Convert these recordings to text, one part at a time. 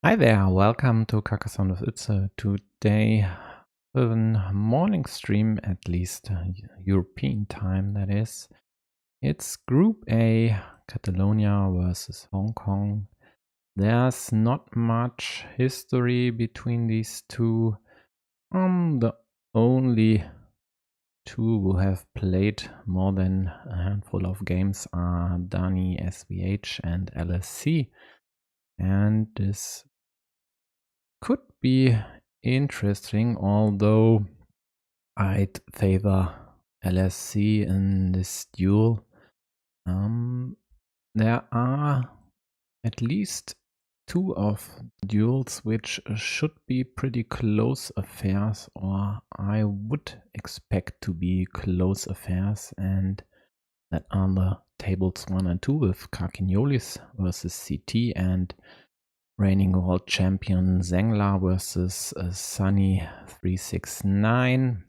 Hi there, welcome to Carcassonne with Itze. Today with a morning stream, at least European time that is. It's Group A, Catalonia versus Hong Kong. There's not much history between these two. The only two who have played more than a handful of games are Dani SVH and LSC. And this could be interesting, although I'd favor LSC in this duel. There are at least two of the duels which should be pretty close affairs, or I would expect to be close affairs, and that are the tables 1 and 2 with Carquignolis versus CT and reigning world champion Zengler versus Sunny 369.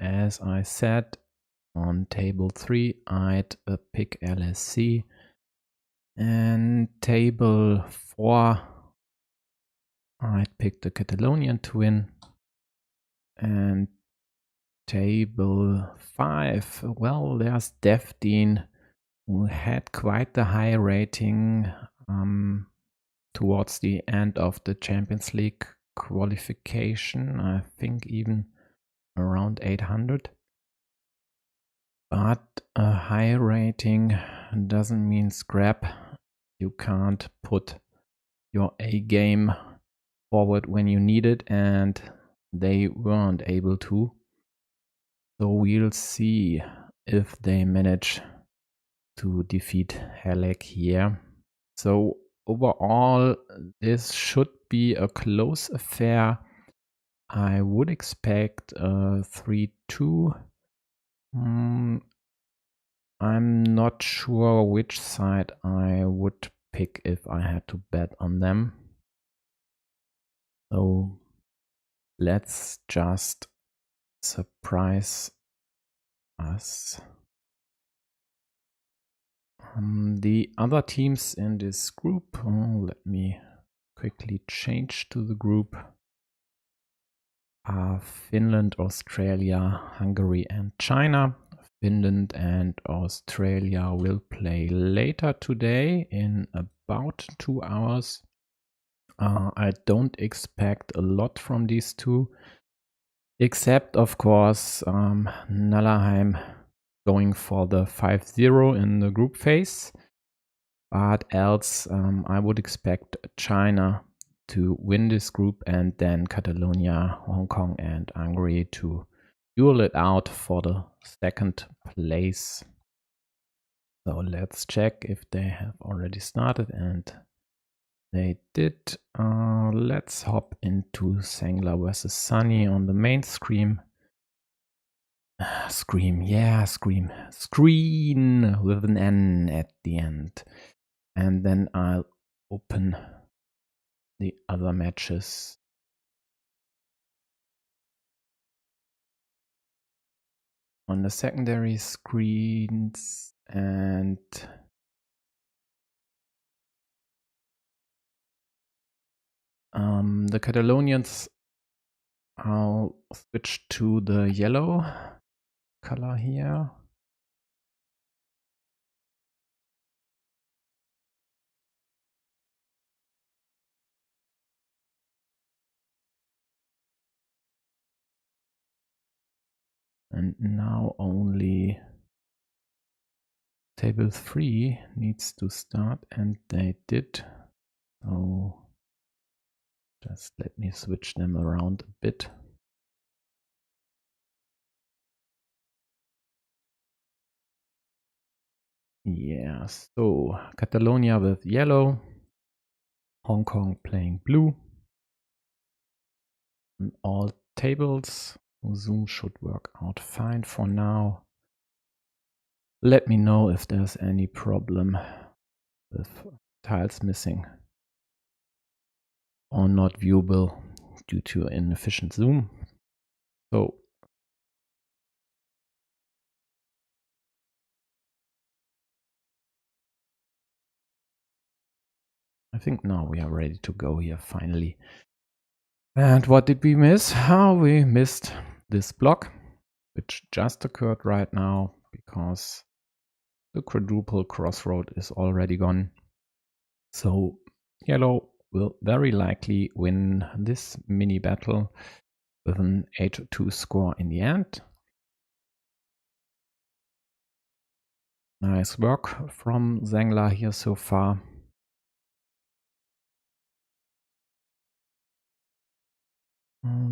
As I said, on table 3 I'd pick LSC, and table 4 I'd pick the Catalonian to win, and table 5, well, there's Devdeen, who had quite the high rating towards the end of the Champions League qualification. I think even around 800. But a high rating doesn't mean scrap. You can't put your A game forward when you need it, and they weren't able to. So we'll see if they manage to defeat Halleck here. So overall, this should be a close affair. I would expect a 3-2. I'm not sure which side I would pick if I had to bet on them. So let's just surprise us. The other teams in this group, let me quickly change to the group, are Finland, Australia, Hungary, and China. Finland and Australia will play later today in about 2 hours. I don't expect a lot from these two, except of course Nallerheim going for the 5-0 in the group phase. But else I would expect China to win this group, and then Catalonia, Hong Kong, and Hungary to duel it out for the second place. So let's check if they have already started, and they did. Let's hop into Zengler versus Sunny on the main screen. Screen with an N at the end. And then I'll open the other matches. On the secondary screens, and the Catalonians, I'll switch to the yellow color here. And now only table 3 needs to start, and they did. So just let me switch them around a bit. Yeah, so Catalonia with yellow, Hong Kong playing blue. On all tables, Zoom should work out fine for now. Let me know if there's any problem with tiles missing or not viewable due to inefficient Zoom. So I think now we are ready to go here finally. And what did we miss? How we missed this block, which just occurred right now because the quadruple crossroad is already gone. So yellow will very likely win this mini battle with an 8-2 score in the end. Nice work from Zengler here so far.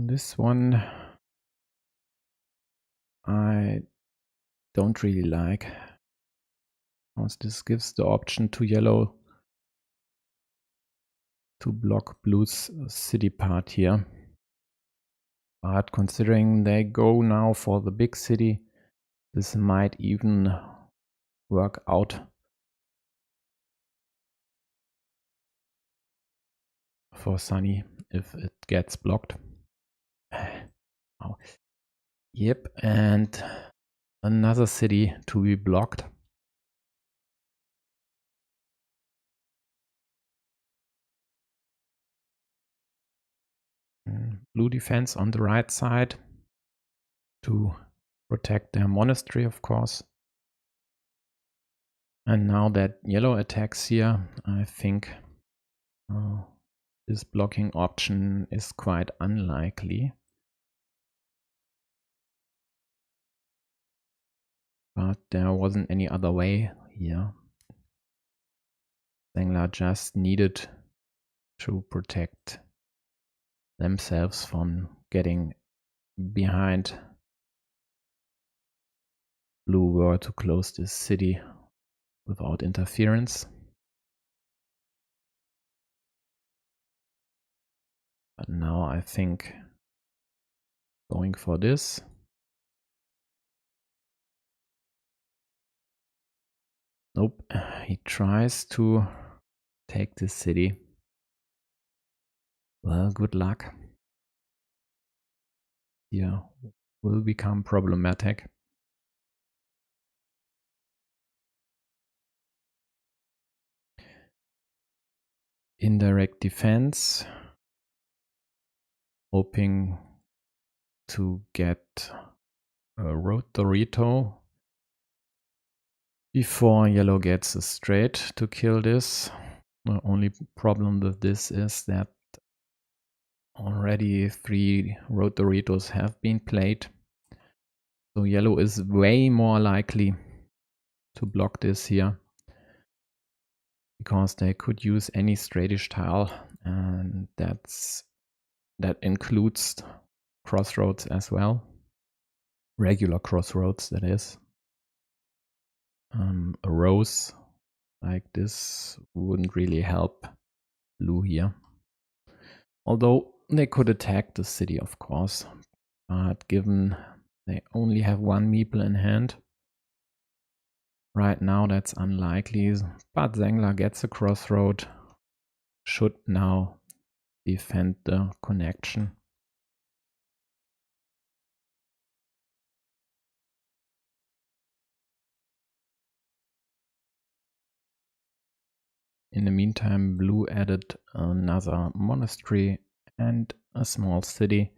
This one I don't really like, because this gives the option to yellow to block blue's city part here. But considering they go now for the big city, this might even work out for Sunny if it gets blocked. Oh. Yep, and another city to be blocked. Blue defense on the right side to protect their monastery, of course. And now that yellow attacks here, I think this blocking option is quite unlikely. But there wasn't any other way here. Zengler just needed to protect themselves from getting behind blue were to close this city without interference. But now I think going for this. Nope, he tries to take this city. Well, good luck. Here will become problematic. Indirect defense, hoping to get a road Dorito before yellow gets a straight to kill this. The only problem with this is that already 3 road Doritos have been played. So yellow is way more likely to block this here, because they could use any straightish tile, and that includes crossroads as well. Regular crossroads, that is. A rose like this wouldn't really help blue here. Although they could attack the city, of course. But given they only have 1 meeple in hand, right now that's unlikely. But Zengler gets a crossroad, should now defend the connection. In the meantime, blue added another monastery and a small city,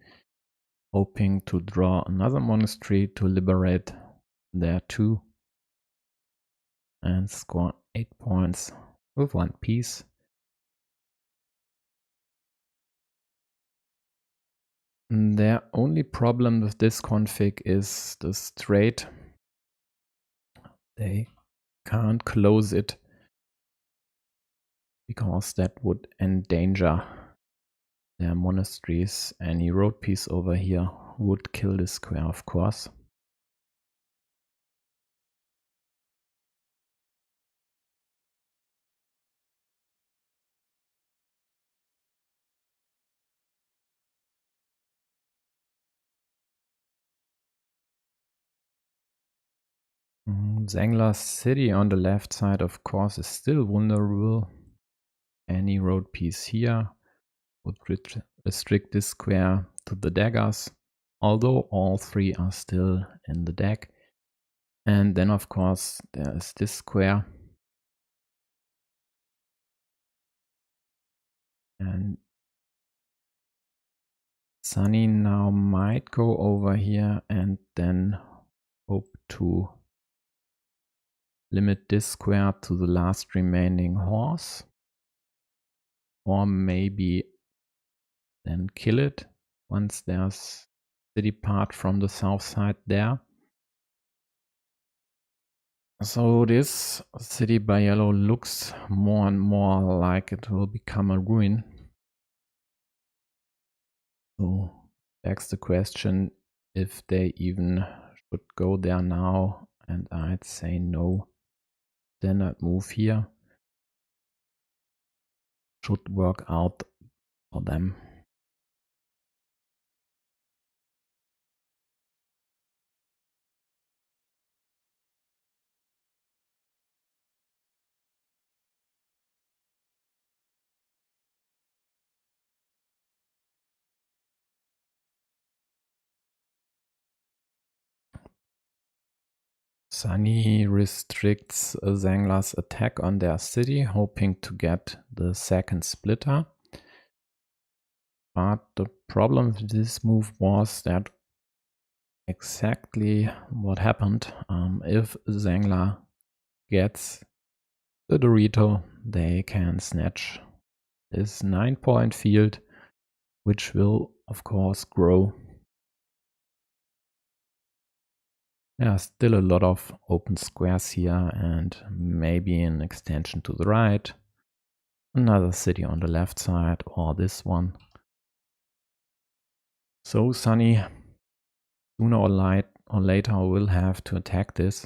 hoping to draw another monastery to liberate there too and score 8 points with 1 piece. Their only problem with this config is the straight. They can't close it because that would endanger their monasteries. Any road piece over here would kill this square, of course. Zengler's city on the left side, of course, is still vulnerable. Any road piece here would restrict this square to the daggers, although all 3 are still in the deck. And then, of course, there is this square. And Sunny now might go over here and then hope to limit this square to the last remaining horse. Or maybe then kill it once there's city part from the south side there. So this city by yellow looks more and more like it will become a ruin. So begs the question if they even should go there now, and I'd say no. Standard move here should work out for them. Sunny restricts Zangla's attack on their city, hoping to get the second splitter. But the problem with this move was that exactly what happened. If Zangla gets the Dorito, they can snatch this 9-point field, which will, of course, grow. There are still a lot of open squares here and maybe an extension to the right, another city on the left side, or this one. So Sunny, sooner or later, will have to attack this.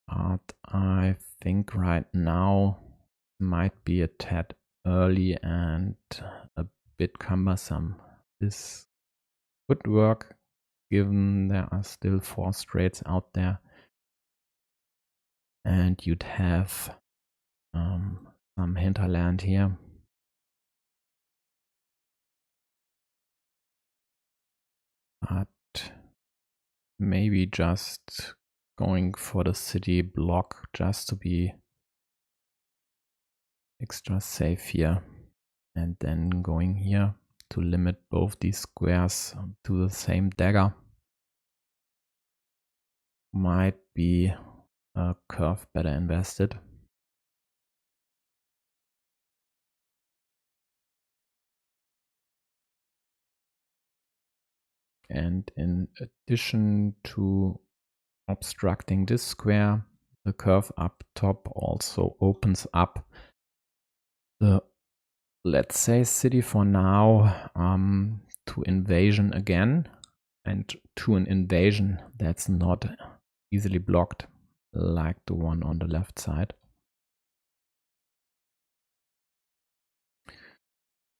But I think right now might be a tad early and a bit cumbersome. This could work given there are still 4 straights out there, and you'd have some hinterland here. But maybe just going for the city block just to be extra safe here, and then going here to limit both these squares to the same dagger might be a curve better invested. And in addition to obstructing this square, the curve up top also opens up the, let's say, city for now to invasion again, and to an invasion that's not easily blocked like the one on the left side.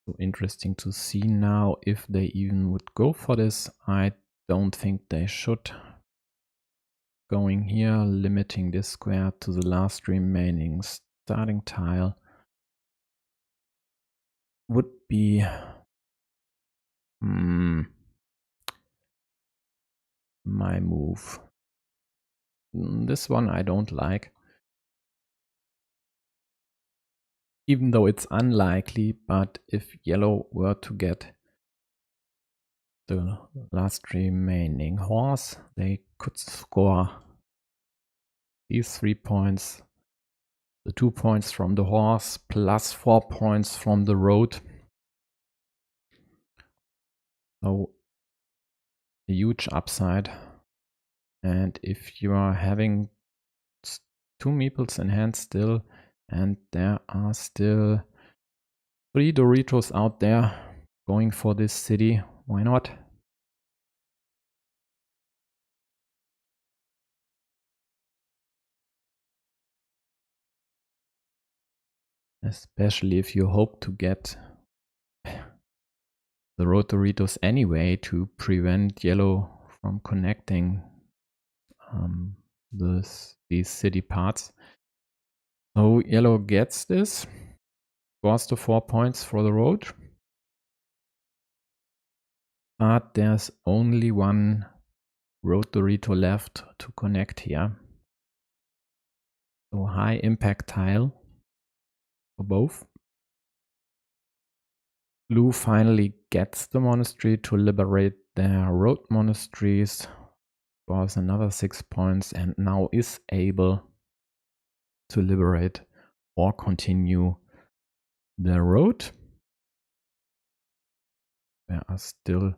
So interesting to see now if they even would go for this. I don't think they should. Going here, limiting this square to the last remaining starting tile would be my move. This one I don't like, even though it's unlikely. But if yellow were to get the last remaining horse, they could score these 3 points, the 2 points from the horse plus 4 points from the road. So a huge upside. And if you are having 2 meeples in hand still, and there are still 3 Doritos out there going for this city, why not? Especially if you hope to get the road Doritos anyway to prevent yellow from connecting these city parts. So yellow gets this, scores the 4 points for the road. But there's only one road Dorito left to connect here. So high impact tile. for both. Blue finally gets the monastery to liberate their road monasteries, scores another 6 points, and now is able to liberate or continue the road. There are still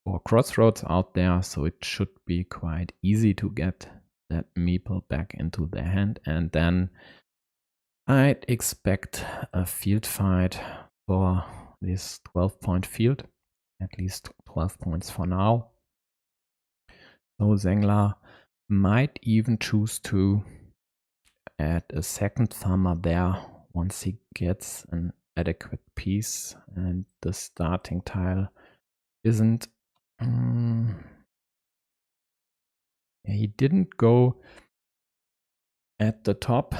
4 crossroads out there, so it should be quite easy to get that meeple back into their hand, and then I'd expect a field fight for this 12-point field, at least 12 points for now. So Zengler might even choose to add a second farmer there once he gets an adequate piece and the starting tile isn't. He didn't go at the top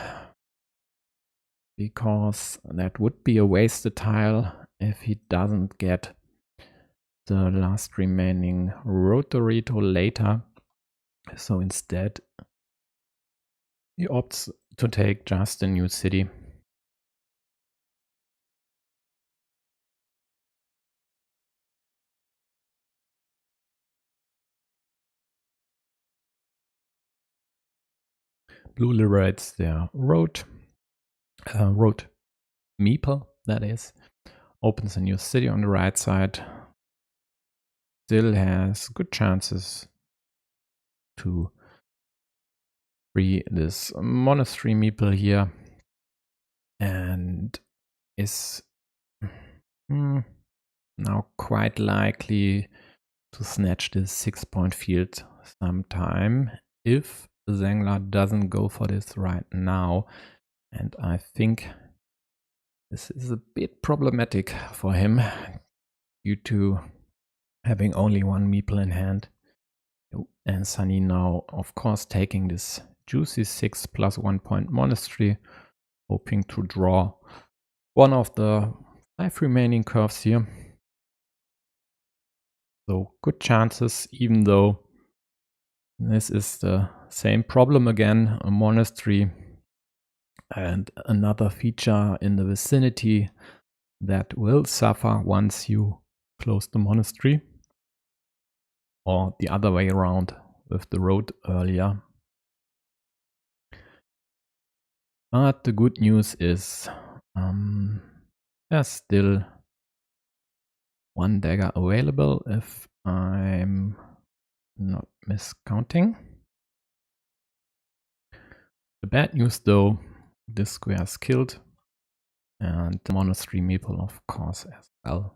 because that would be a wasted tile if he doesn't get the last remaining rotary to later. So instead he opts to take just a new city. Blue liberates their road meeple, that is. Opens a new city on the right side. Still has good chances to free this monastery meeple here. And is now quite likely to snatch this 6-point field sometime if Zengler doesn't go for this right now. And I think this is a bit problematic for him due to having only one meeple in hand. And Sunny now, of course, taking this juicy 6 plus 1 point monastery, hoping to draw one of the 5 remaining curves here. So good chances, even though this is the same problem again, a monastery and another feature in the vicinity that will suffer once you close the monastery, or the other way around with the road earlier. But the good news is there's still 1 dagger available if I'm not miscounting. The bad news though, this square is killed, and the monastery meeple of course as well.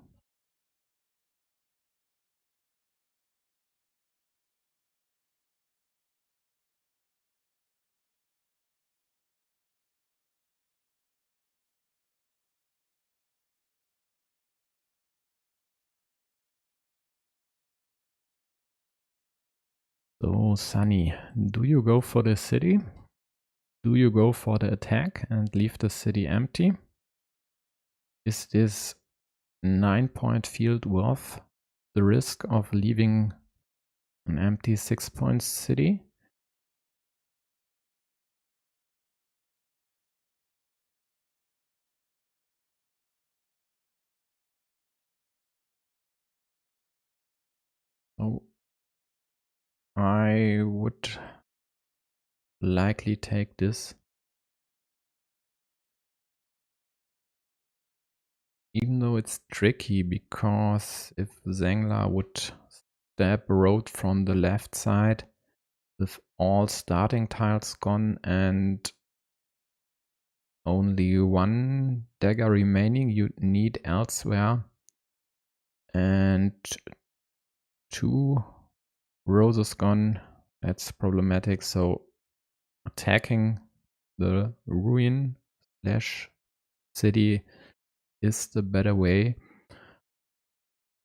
So Sunny, do you go for the city? Do you go for the attack and leave the city empty? Is this 9-point field worth the risk of leaving an empty 6-point city? So I would likely take this, even though it's tricky, because if Zengler would stab a road from the left side with all starting tiles gone and only 1 dagger remaining you need elsewhere, and 2 roses gone, that's problematic. So attacking the ruin slash city is the better way.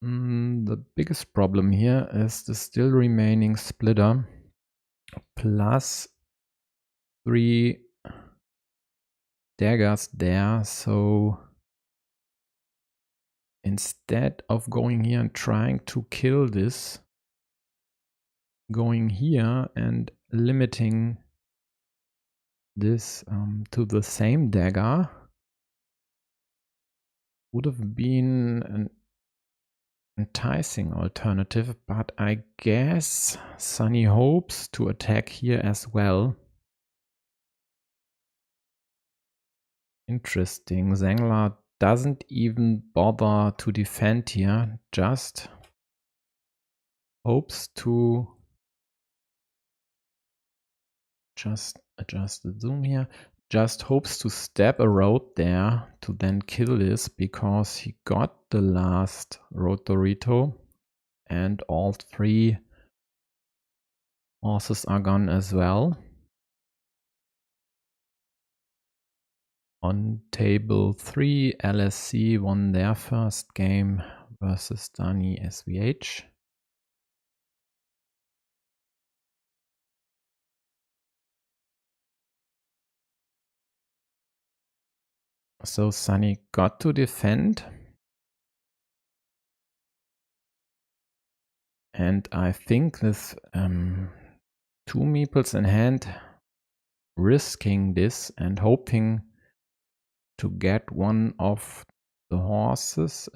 The biggest problem here is the still remaining splitter plus 3 daggers there. So instead of going here and trying to kill this, going here and limiting this to the same dagger Would have been an enticing alternative, but I guess Sunny hopes to attack here as well. Interesting. Zengler doesn't even bother to defend here, just hopes to just adjust the zoom here. Just hopes to stab a road there to then kill this because he got the last Road Dorito and all 3 horses are gone as well. On table 3, LSC won their first game versus Dani SVH. So Sunny got to defend. And I think with 2 meeples in hand, risking this and hoping to get one of the horses,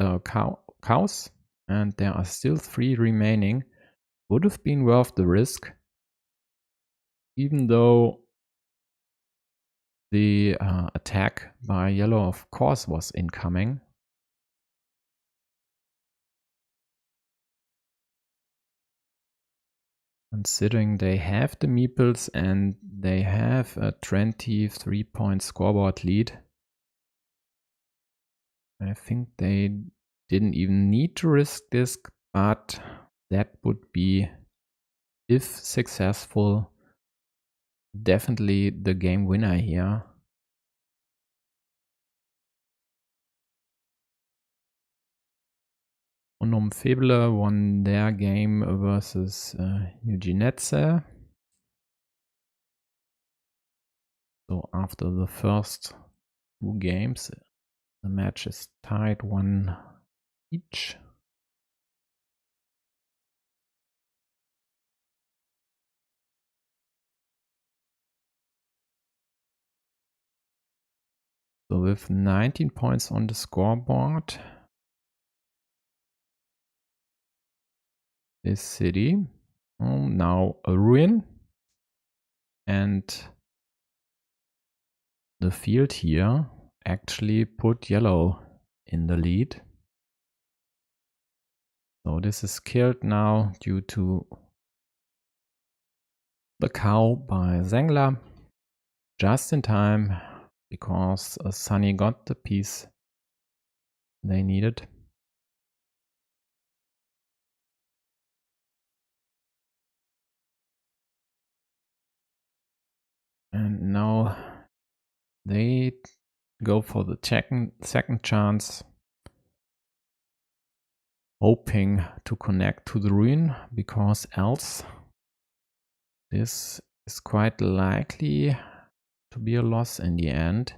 cows, and there are still 3 remaining, would have been worth the risk, even though the attack by yellow of course was incoming. Considering they have the meeples and they have a 23-point scoreboard lead, I think they didn't even need to risk this, but that would be, if successful, definitely the game winner here. Unum Feble won their game versus Eugenetze. So after the first 2 games, the match is tied 1 each. So with 19 points on the scoreboard, this city now a ruin, and the field here actually put yellow in the lead. So this is killed now due to the cow by Zengler, just in time because Sunny got the piece they needed. And now they go for the second chance, hoping to connect to the ruin, because else this is quite likely to be a loss in the end.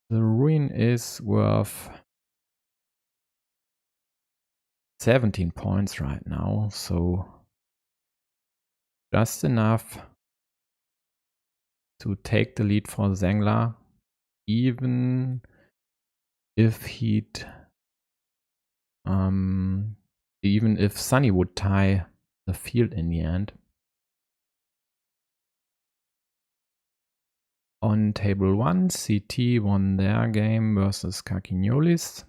The ruin is worth 17 points right now, so just enough to take the lead for Zengler, even if even if Sunny would tie the field in the end. On table 1, CT won their game versus Carcassonne.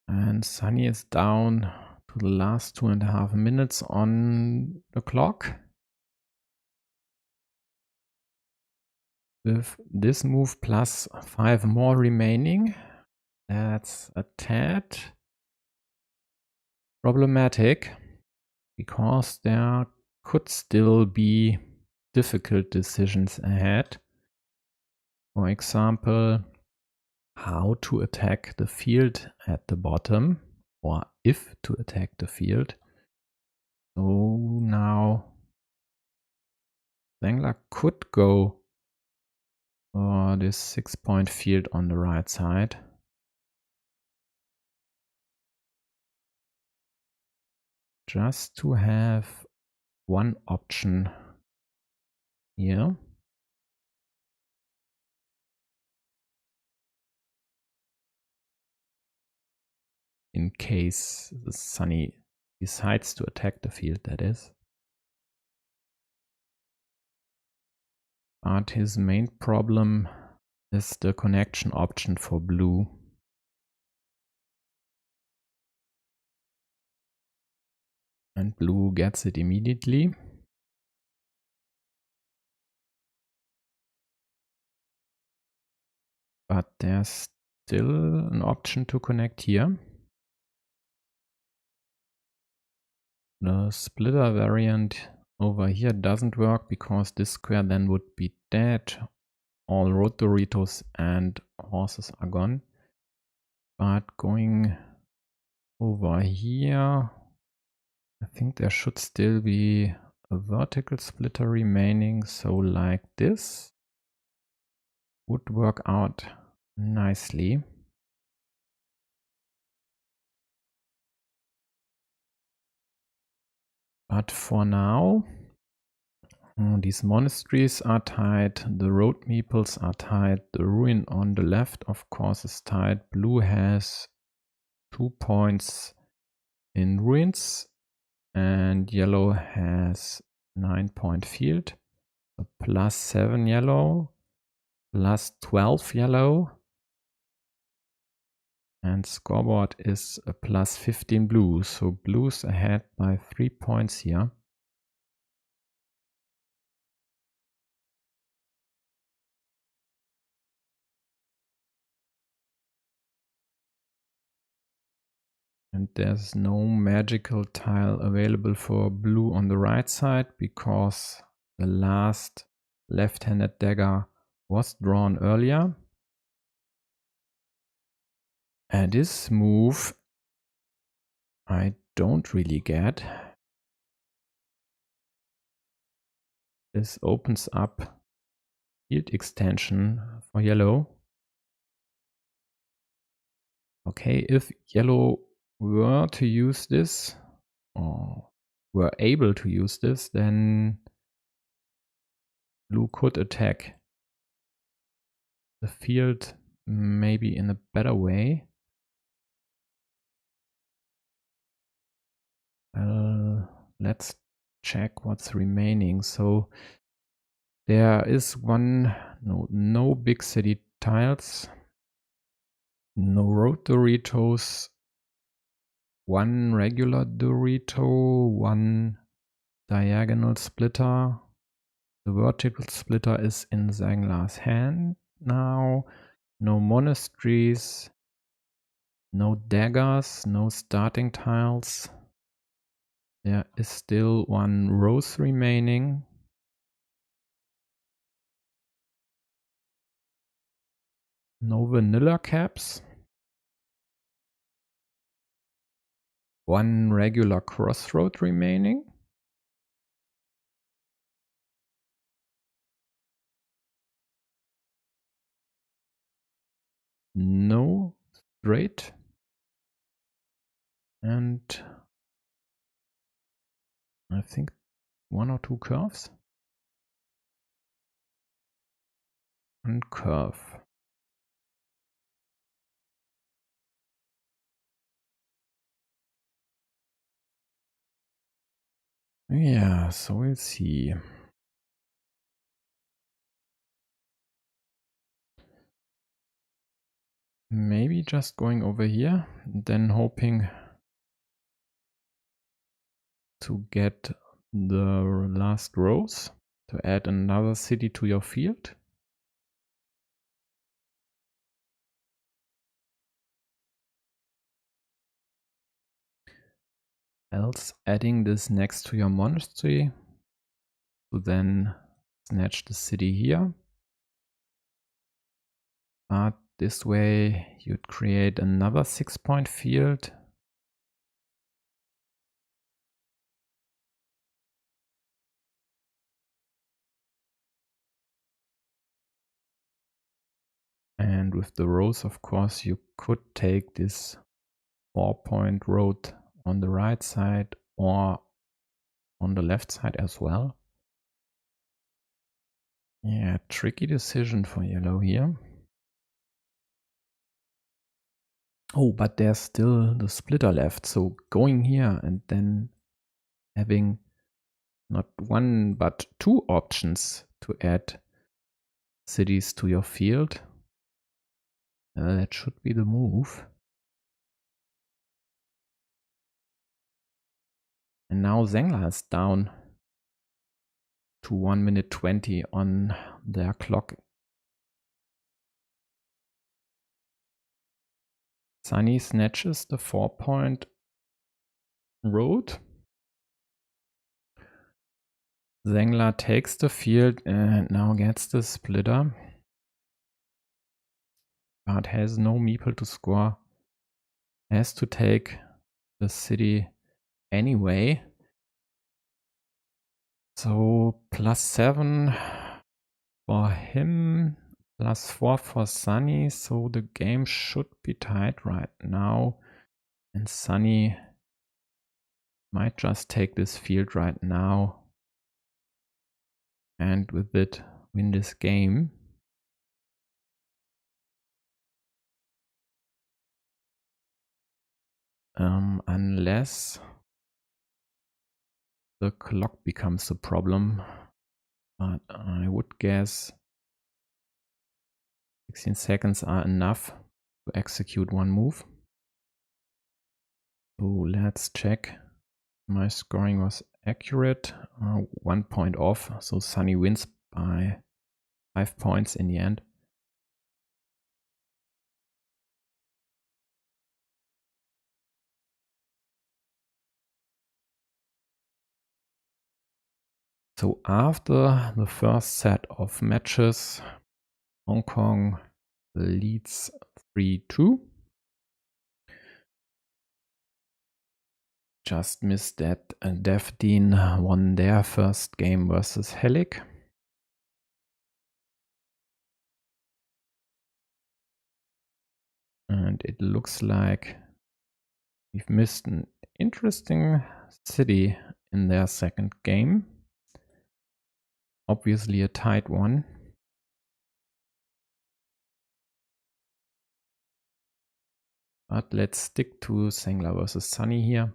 And Sunny is down to the last 2.5 minutes on the clock. With this move plus 5 more remaining, that's a tad problematic, because there could still be difficult decisions ahead. For example, how to attack the field at the bottom, or if to attack the field. So now Zengler could go for this 6-point field on the right side. Just to have one option here. In case the Sunny decides to attack the field, that is. But his main problem is the connection option for blue. And blue gets it immediately. But there's still an option to connect here. The splitter variant over here doesn't work because this square then would be dead. All road Doritos and horses are gone. But going over here, I think there should still be a vertical splitter remaining. So like this would work out nicely. But for now, these monasteries are tied, the road meeples are tied, the ruin on the left of course is tied. Blue has 2 points in ruins and yellow has 9-point field. So +7 yellow, +12 yellow, and scoreboard is a +15 blue. So blue's ahead by 3 points here. And there's no magical tile available for blue on the right side because the last left-handed dagger was drawn earlier. And this move I don't really get. This opens up field extension for yellow. Okay, if yellow were to use this or were able to use this, then blue could attack the field maybe in a better way. Let's check what's remaining. So there is no big city tiles, no road Doritos, one regular Dorito, one diagonal splitter. The vertical splitter is in Zanglar's hand now. No monasteries, no daggers, no starting tiles. There is still one rose remaining. No vanilla caps. One regular crossroad remaining. No straight. And I think 1 or 2 curves. And curve. Yeah, so we'll see. Maybe just going over here, then hoping to get the last rows to add another city to your field. Else adding this next to your monastery to then snatch the city here. But this way you'd create another 6-point field. And with the rows, of course, you could take this 4-point road on the right side or on the left side as well. Yeah, tricky decision for yellow here. Oh, but there's still the splitter left. So going here and then having not one but two options to add cities to your field. That should be the move. And now Zengler is down to 1 minute 20 on their clock. Sunny snatches the 4-point road. Zengler takes the field and now gets the splitter. But has no meeple to score. Has to take the city anyway. So +7 for him, +4 for Sunny. So the game should be tight right now. And Sunny might just take this field right now. And with it, win this game. Unless the clock becomes a problem. But I would guess 16 seconds are enough to execute one move. So let's check. My scoring was accurate. 1 point off. So Sunny wins by 5 points in the end. So after the first set of matches, Hong Kong leads 3-2. Just missed that Dev-Dean won their first game versus Helic. And it looks like we've missed an interesting city in their second game. Obviously a tight one. But let's stick to Zengler versus Sunny here.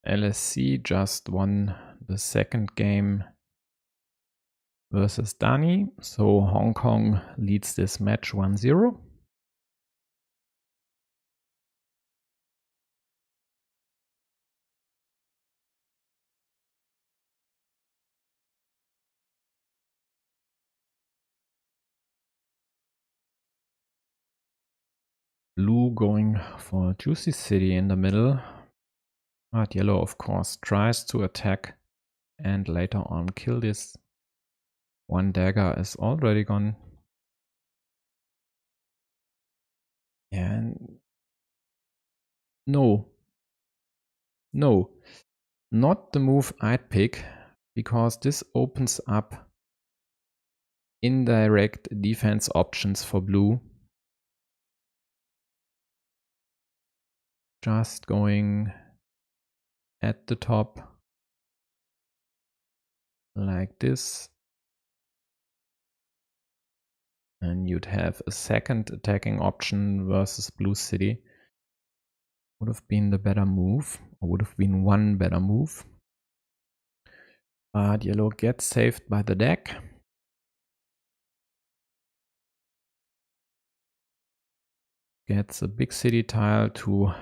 LSC just won the second game versus Dani. So Hong Kong leads this match 1-0. Blue going for Juicy City in the middle. But yellow, of course, tries to attack and later on kill this. One dagger is already gone. And no, not the move I'd pick, because this opens up indirect defense options for blue. Just going at the top like this. And you'd have a second attacking option versus blue city. Would have been the better move, or would have been one better move. But yellow gets saved by the deck. Gets a big city tile to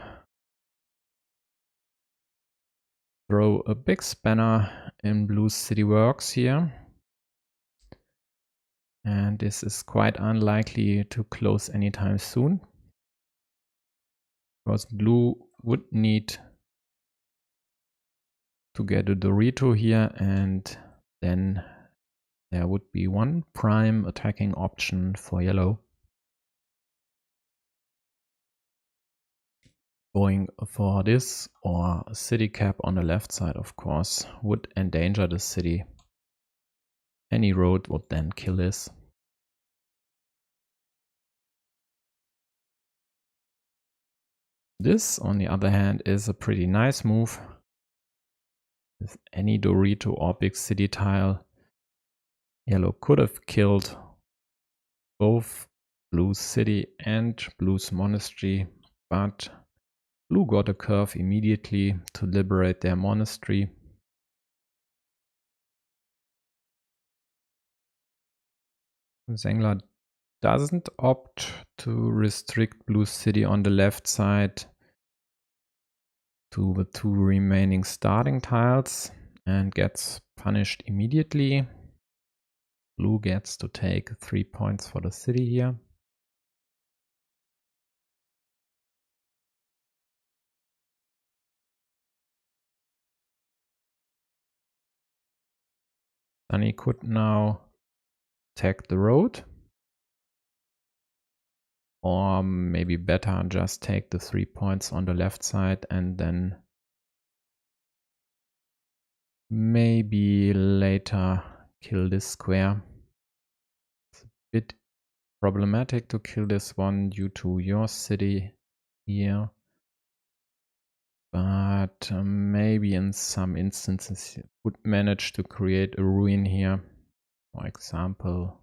throw a big spanner in blue's city works here. And this is quite unlikely to close anytime soon, because blue would need to get a Dorito here, and then there would be one prime attacking option for yellow. Going for this or a city cap on the left side, of course, would endanger the city. Any road would then kill this. This, on the other hand, is a pretty nice move. With any Dorito or big city tile, yellow could have killed both blue's city and blue's monastery, but blue got a curve immediately to liberate their monastery. Zengler doesn't opt to restrict blue's city on the left side to the two remaining starting tiles and gets punished immediately. Blue gets to take 3 points for the city here. Then he could now attack the road. Or maybe better, just take the 3 points on the left side and then maybe later kill this square. It's a bit problematic to kill this one due to your city here. But maybe in some instances you would manage to create a ruin here. For example,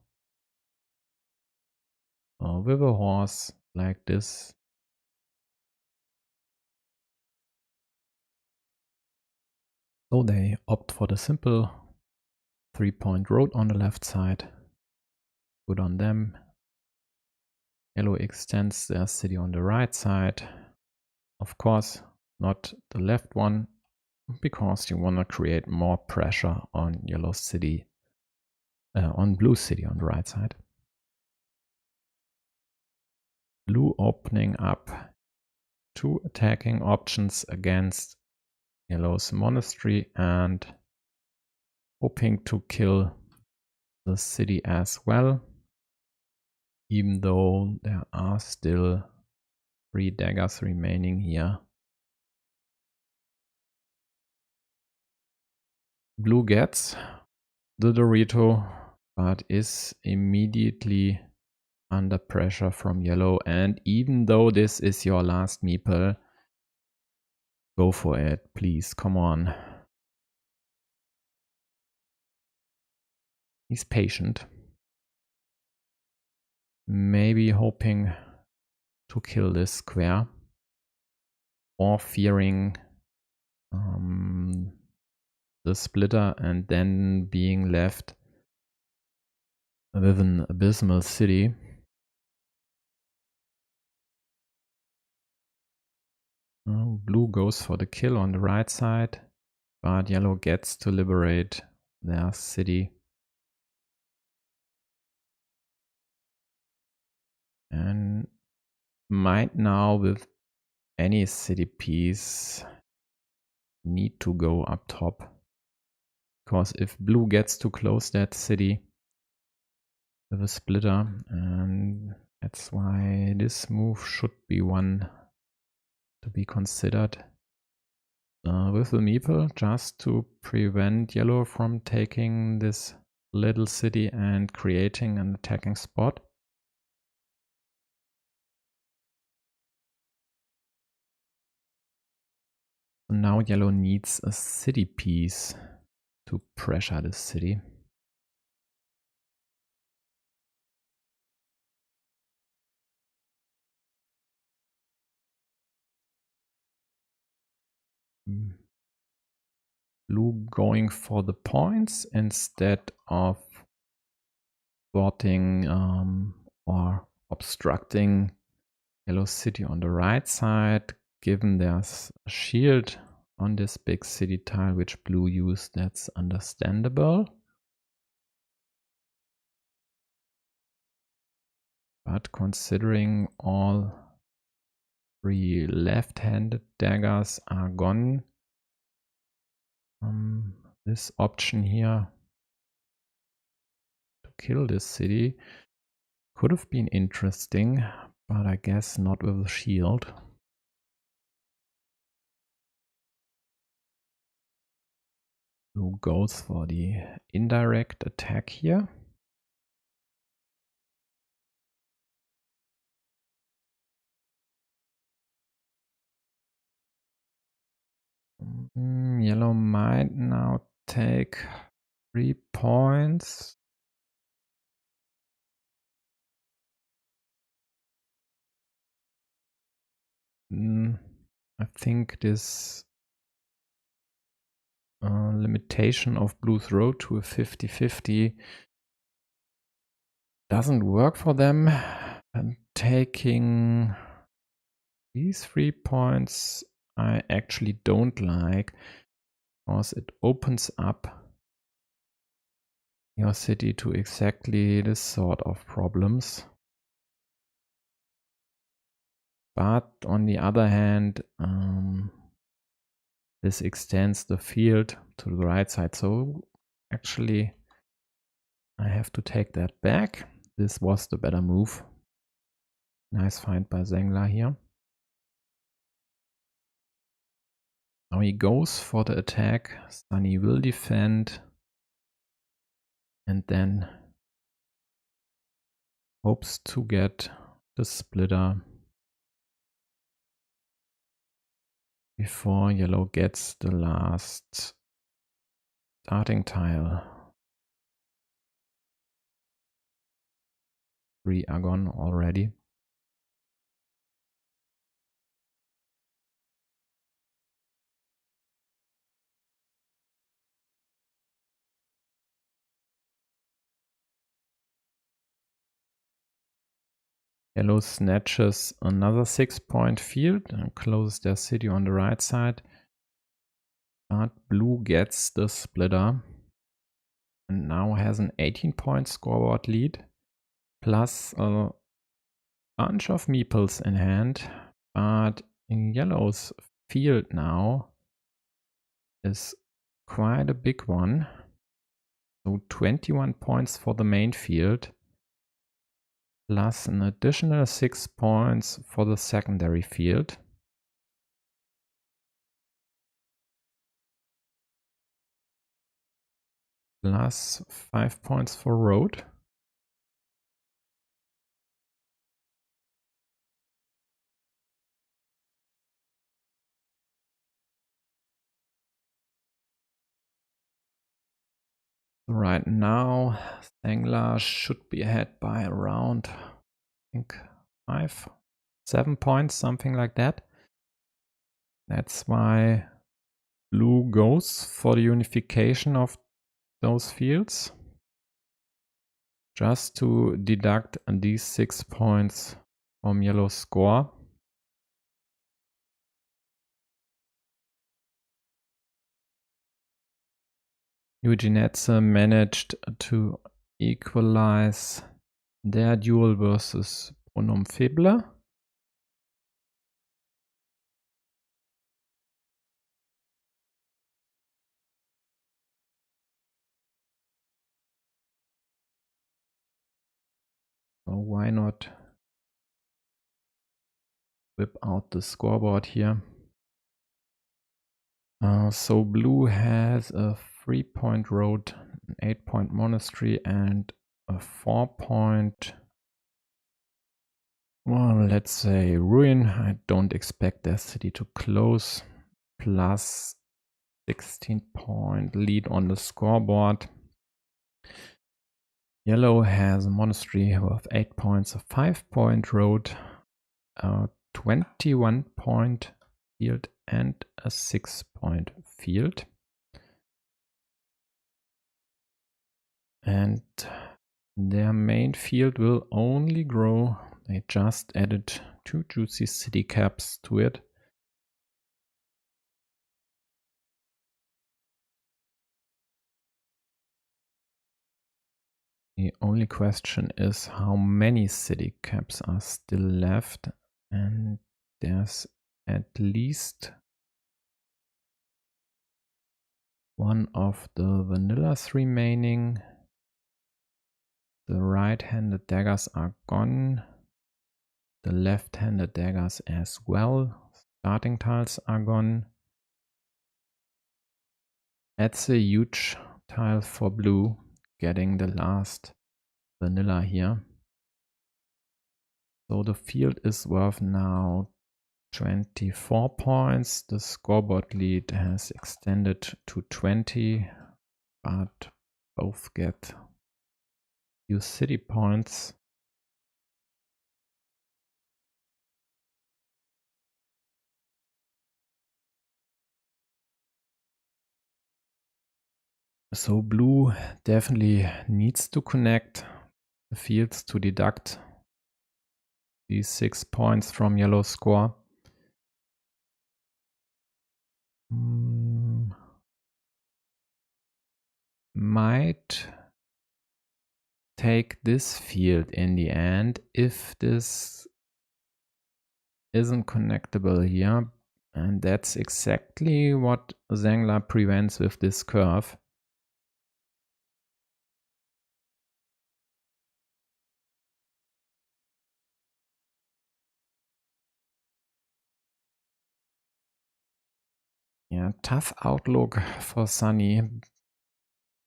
with a horse like this. So they opt for the simple 3-point road on the left side. Good on them. Yellow extends their city on the right side. Of course, not the left one, because you want to create more pressure on yellow city, on blue city on the right side. Blue opening up 2 attacking options against yellow's monastery and hoping to kill the city as well, even though there are still 3 daggers remaining here. Blue gets the Dorito, but is immediately under pressure from yellow, and even though this is your last meeple, go for it, please, come on. He's patient. Maybe hoping to kill this square, or fearing the splitter and then being left with an abysmal city. Blue goes for the kill on the right side, but yellow gets to liberate their city. And might now, with any city piece, need to go up top. Because if blue gets to close that city with a splitter, and that's why this move should be one to be considered with the meeple, just to prevent yellow from taking this little city and creating an attacking spot. Now yellow needs a city piece to pressure this city. Blue going for the points instead of thwarting or obstructing yellow city on the right side, given there's a shield on this big city tile which blue used. That's understandable. But considering all 3 left-handed daggers are gone, This option here to kill this city could have been interesting, but I guess not with a shield. Who goes for the indirect attack here? Yellow might now take 3 points. I think this limitation of blue's road to a 50-50 doesn't work for them. And taking these 3 points I actually don't like, because it opens up your city to exactly this sort of problems. But on the other hand, this extends the field to the right side. So actually, I have to take that back. This was the better move. Nice find by Zengler here. Now he goes for the attack. Sunny will defend. And then hopes to get the splitter before yellow gets the last starting tile. 3 are gone already. Yellow snatches another 6-point field and closes their city on the right side. But blue gets the splitter and now has an 18-point scoreboard lead, plus a bunch of meeples in hand. But in yellow's field now is quite a big one. So 21 points for the main field, plus an additional 6 points for the secondary field. Plus 5 points for road. Right now, Stengler should be ahead by around, I think, 7 points, something like that. That's why blue goes for the unification of those fields, just to deduct these 6 points from yellow's score. Eugenetze managed to equalize their duel versus Bonhomme Faible. So why not whip out the scoreboard here? So blue has a 3-point road, an 8-point monastery, and a 4-point, well, let's say ruin. I don't expect their city to close. Plus 16-point lead on the scoreboard. Yellow has a monastery with 8 points, a 5-point road, a 21-point field, and a 6-point field. And their main field will only grow. They just added 2 juicy city caps to it. The only question is how many city caps are still left, and there's at least One of the vanillas remaining. The right-handed daggers are gone. The left-handed daggers as well. Starting tiles are gone. That's a huge tile for blue, getting the last vanilla here. So the field is worth now 24 points. The scoreboard lead has extended to 20, but both get few city points. So blue definitely needs to connect the fields to deduct these 6 points from yellow's score. Might take this field in the end if this isn't connectable here. And that's exactly what Zangler prevents with this curve. Yeah, tough outlook for Sunny.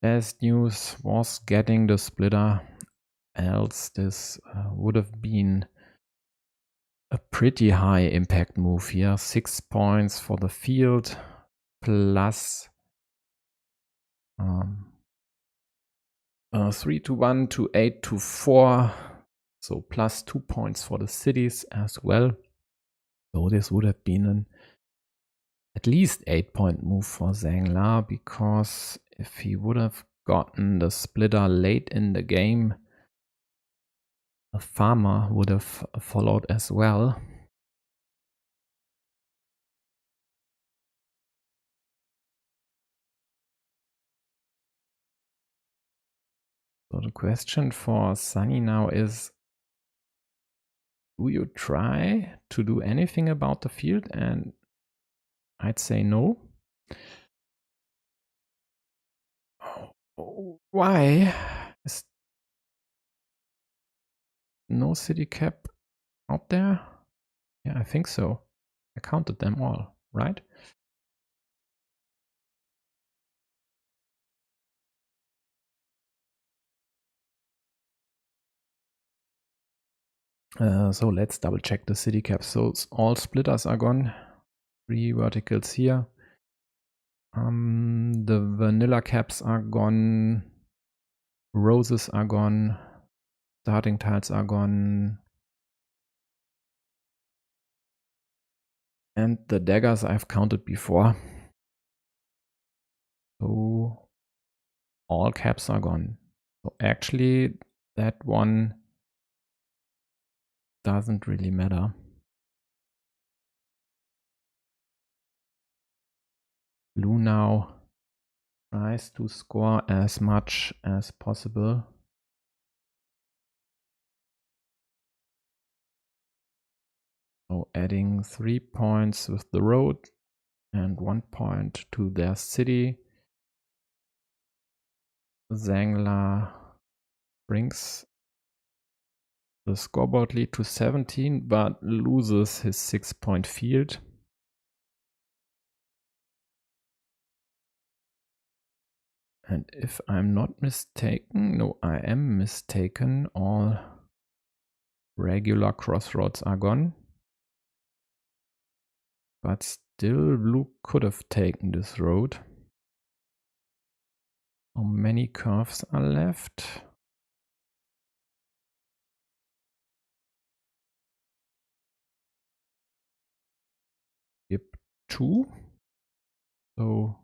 Best news was getting the splitter, else this would have been a pretty high impact move here. 6 points for the field plus 3 to 1 to 8 to 4. So plus 2 points for the cities as well. So this would have been an at least 8-point move for Zangler, because if he would have gotten the splitter late in the game, a farmer would have followed as well. So the question for Sunny now is, do you try to do anything about the field? And I'd say no. Why is no city cap out there? Yeah, I think so. I counted them all, right? So let's double check the city caps. So all splitters are gone. 3 verticals here. The vanilla caps are gone. Roses are gone. Starting tiles are gone. And the daggers I've counted before. So all caps are gone. So actually that one doesn't really matter. Blue now tries to score as much as possible. So adding 3 points with the road and 1 point to their city. Zangler brings the scoreboard lead to 17, but loses his 6-point field. And if I'm not mistaken, no, I am mistaken, all regular crossroads are gone. But still, blue could have taken this road. How many curves are left? Yep, 2. So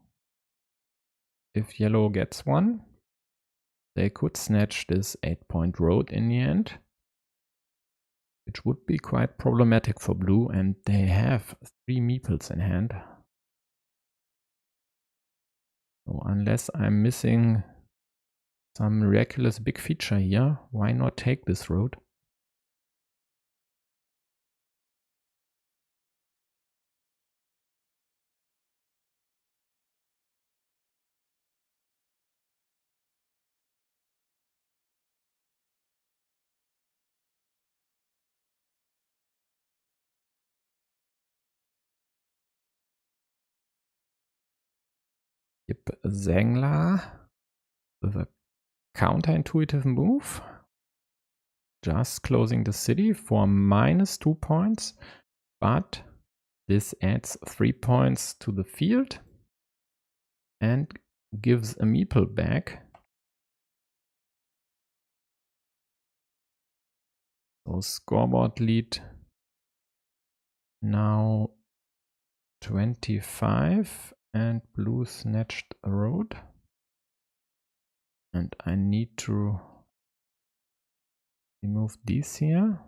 if yellow gets 1, they could snatch this 8-point road in the end, which would be quite problematic for blue, and they have 3 meeples in hand. So unless I'm missing some miraculous big feature here, why not take this road? Yep, Zengler with a counterintuitive move. Just closing the city for -2 points, but this adds 3 points to the field and gives a meeple back. So scoreboard lead now 25 and blue snatched a road. And I need to remove these here.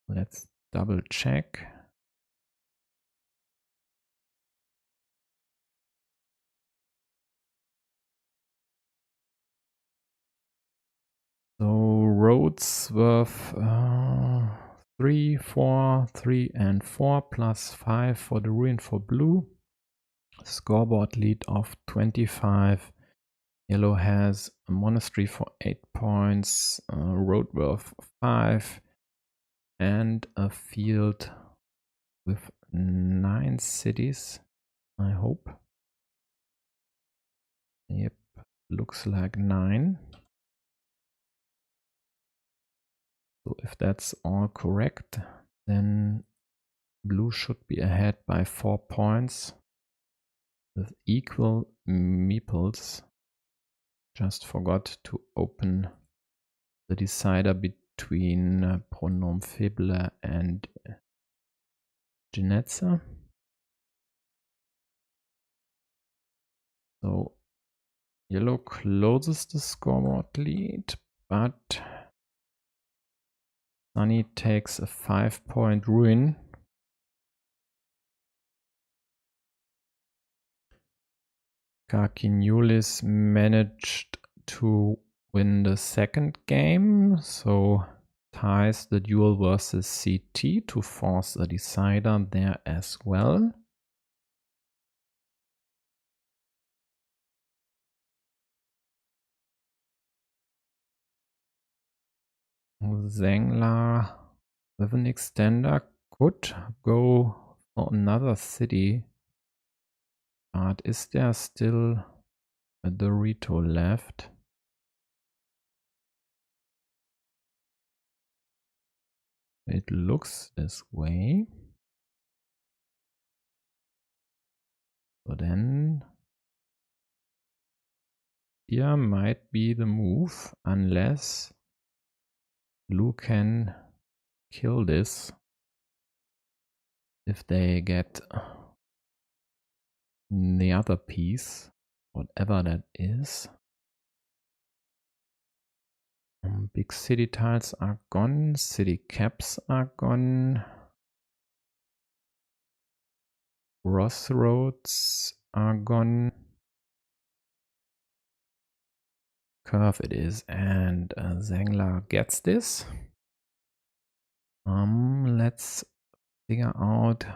Let's double check. So roads worth 3, 4, 3 and 4 plus 5 for the ruin for blue. Scoreboard lead of 25. Yellow has a monastery for 8 points, road worth 5, and a field with 9 cities, I hope. Yep, looks like 9. So if that's all correct, then blue should be ahead by 4 points with equal meeples. Just forgot to open the decider between pronom faible and Genetza. So yellow closes the scoreboard lead, but Sunny takes a 5-point ruin. Carcassonne managed to win the second game, so ties the duel versus CT to force a decider there as well. Zengler with an extender could go for another city, but is there still a Dorito left? It looks this way. So then here might be the move, unless blue can kill this if they get the other piece, whatever that is. Big city tiles are gone, city caps are gone, crossroads are gone, curve it is, and Zengler gets this. Let's figure out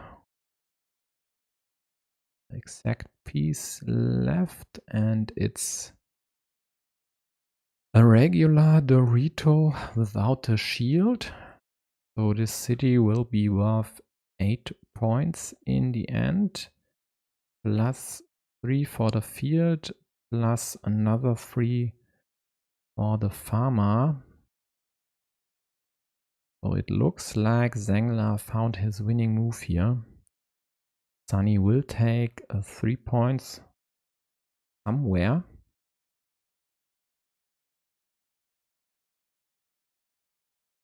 the exact piece left, and it's a regular Dorito without a shield. So this city will be worth 8 points in the end, plus 3 for the field, plus another 3 for the farmer. So it looks like Zengler found his winning move here. Sunny will take 3 points somewhere.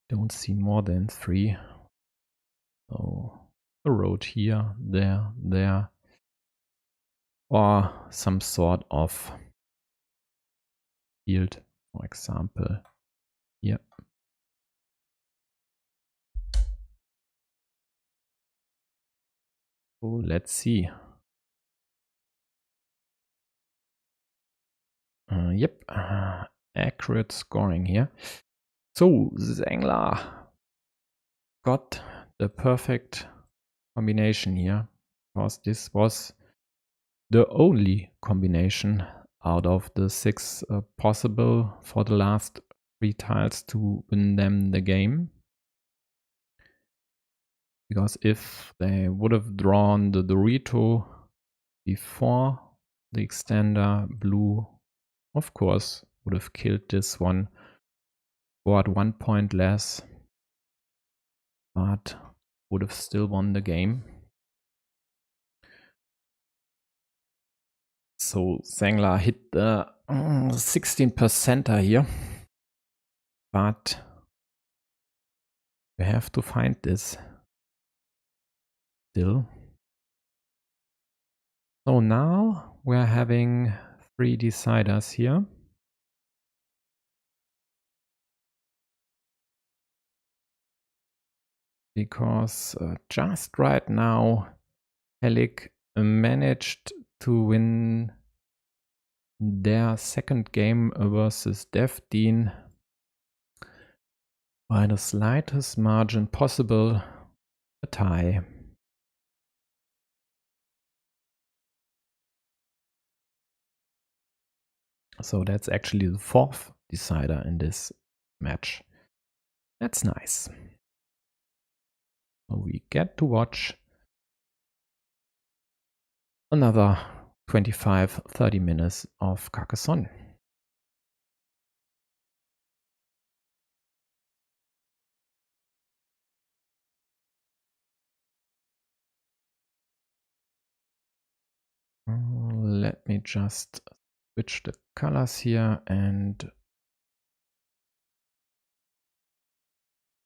Don't see more than 3. So a road here, there, or some sort of field, for example, here. So let's see. Yep, accurate scoring here. So Zengler got the perfect combination here, because this was the only combination out of the 6 possible for the last 3 tiles to win them the game. Because if they would have drawn the Dorito before the extender, blue, of course, would have killed this one, scored 1 point less, but would have still won the game. So Zengler hit the 16%er here, but we have to find this still. So now we're having 3 deciders here. Because just right now Helic managed to win their second game versus Dev-Dean by the slightest margin possible, a tie. So that's actually the 4th decider in this match. That's nice. So we get to watch another 25-30 minutes of Carcassonne. Let me just switch the colors here and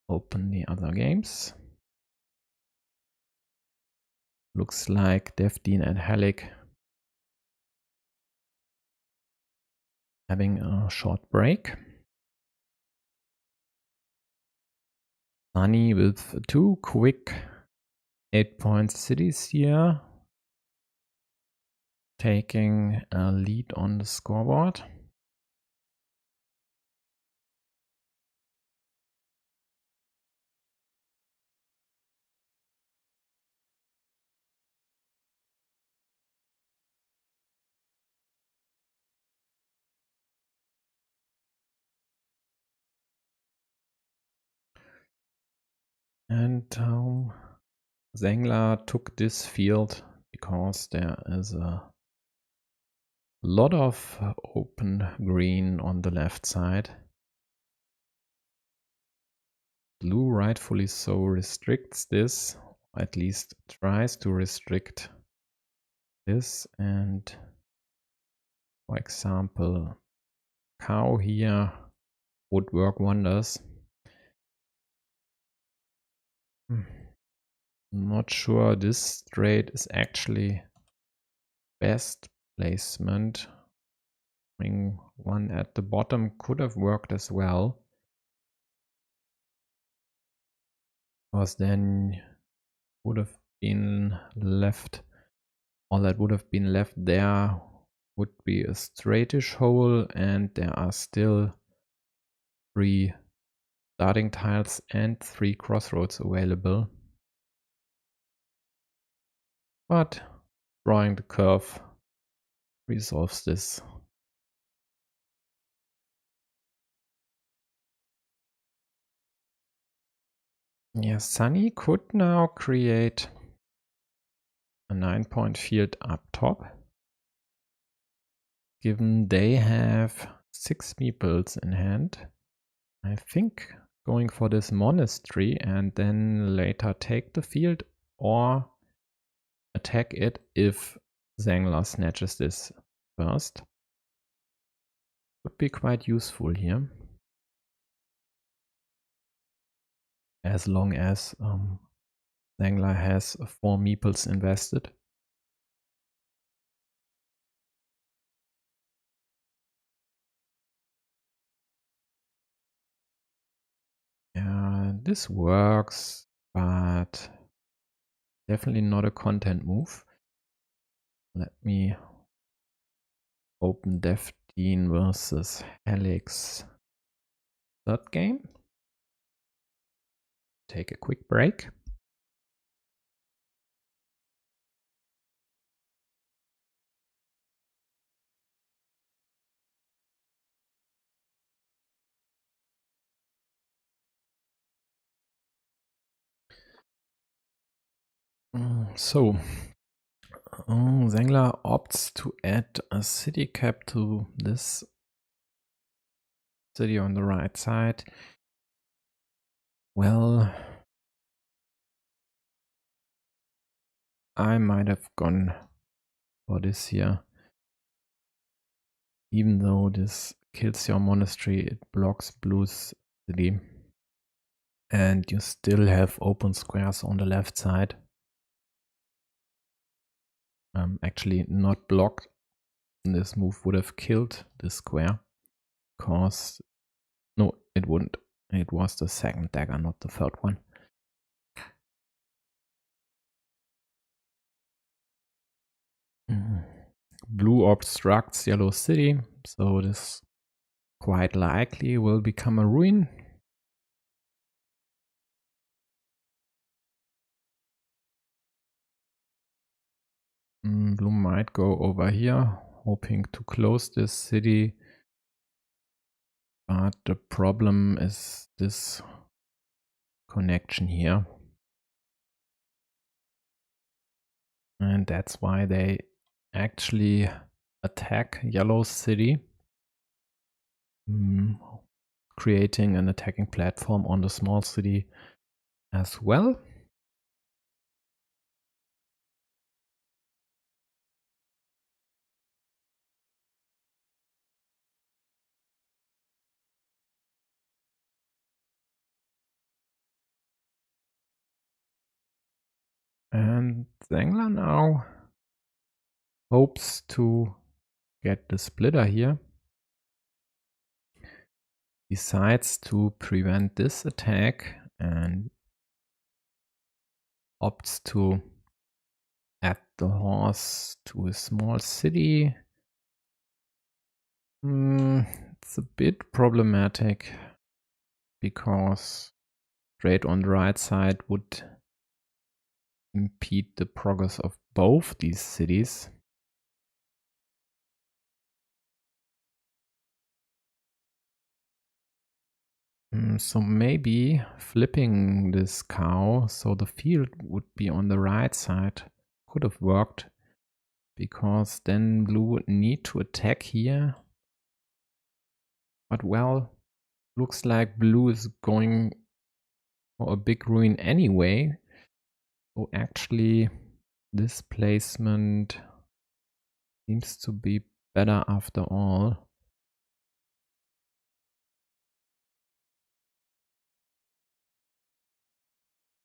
open the other games. Looks like Dev-Dean and Helic having a short break. Sunny with 2 quick 8-point cities here, taking a lead on the scoreboard. And Zengler took this field because there is a lot of open green on the left side. Blue, rightfully so, restricts this, or at least tries to restrict this. And for example, cow here would work wonders. Not sure this straight is actually best placement. I mean, one at the bottom could have worked as well, because then would have been left, all that would have been left there would be a straightish hole, and there are still 3 starting tiles and 3 crossroads available. But drawing the curve resolves this. Yeah, Sunny could now create a 9-point field up top, given they have 6 meeples in hand. I think going for this monastery and then later take the field or attack it if Zengler snatches this first would be quite useful here. As long as Zengler has 4 meeples invested. Yeah, this works, but definitely not a content move. Let me open Dev-Dean versus Helic's third game. Take a quick break. So, Zengler opts to add a city cap to this city on the right side. Well, I might have gone for this here. Even though this kills your monastery, it blocks blue's city. And you still have open squares on the left side. Actually not blocked. This move would have killed this square. Because, no, it wouldn't. It was the second dagger, not the third one. Blue obstructs yellow city, so this quite likely will become a ruin. Blue might go over here, hoping to close this city. But the problem is this connection here. And that's why they actually attack yellow city, creating an attacking platform on the small city as well. And Zengler now hopes to get the splitter here. Decides to prevent this attack and opts to add the horse to a small city. It's a bit problematic because straight on the right side would impede the progress of both these cities. So maybe flipping this cow so the field would be on the right side could have worked, because then blue would need to attack here. But well, looks like blue is going for a big ruin anyway. So actually this placement seems to be better after all.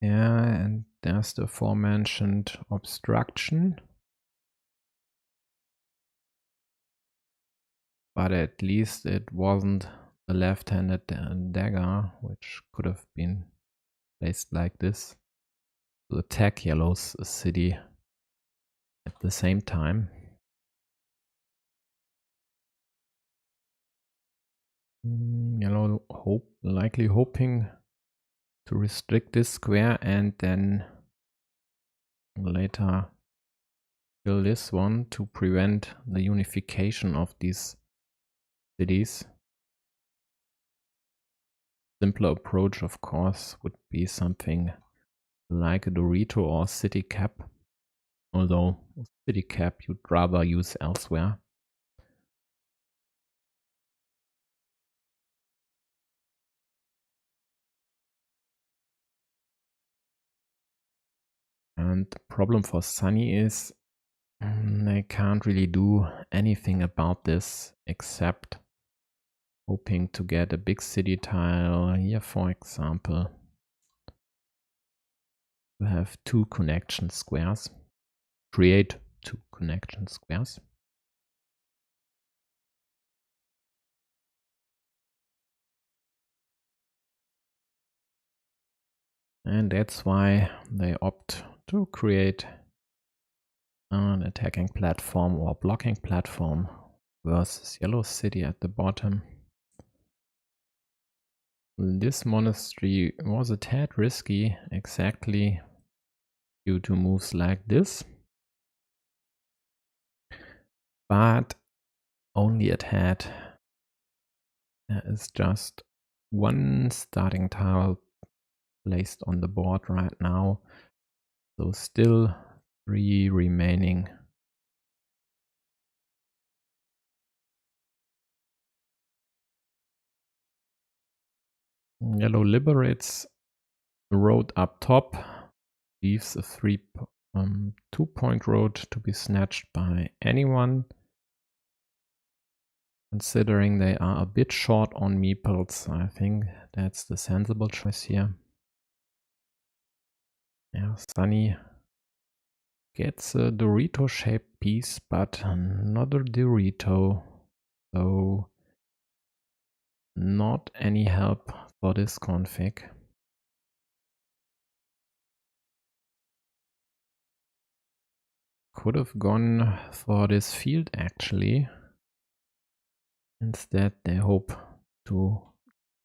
Yeah, and there's the aforementioned obstruction. But at least it wasn't the left-handed dagger, which could have been placed like this to attack yellow's city at the same time. Yellow likely hoping to restrict this square and then later kill this one to prevent the unification of these cities. Simpler approach, of course, would be something like a Dorito or city cap, although city cap you'd rather use elsewhere. And the problem for Sunny is they can't really do anything about this except hoping to get a big city tile here, for example. To have two connection squares. Create two connection squares. And that's why they opt to create an attacking platform or blocking platform versus yellow city at the bottom. This monastery was a tad risky, exactly due to moves like this, but only a tad. There is just one starting tile placed on the board right now, So still 3 remaining. Yellow liberates the road up top, leaves a 2-point road to be snatched by anyone. Considering they are a bit short on meeples, I think that's the sensible choice here. Yeah, Sunny gets a Dorito-shaped piece, but not a Dorito. So not any help for this config. Could have gone for this field actually. Instead, they hope to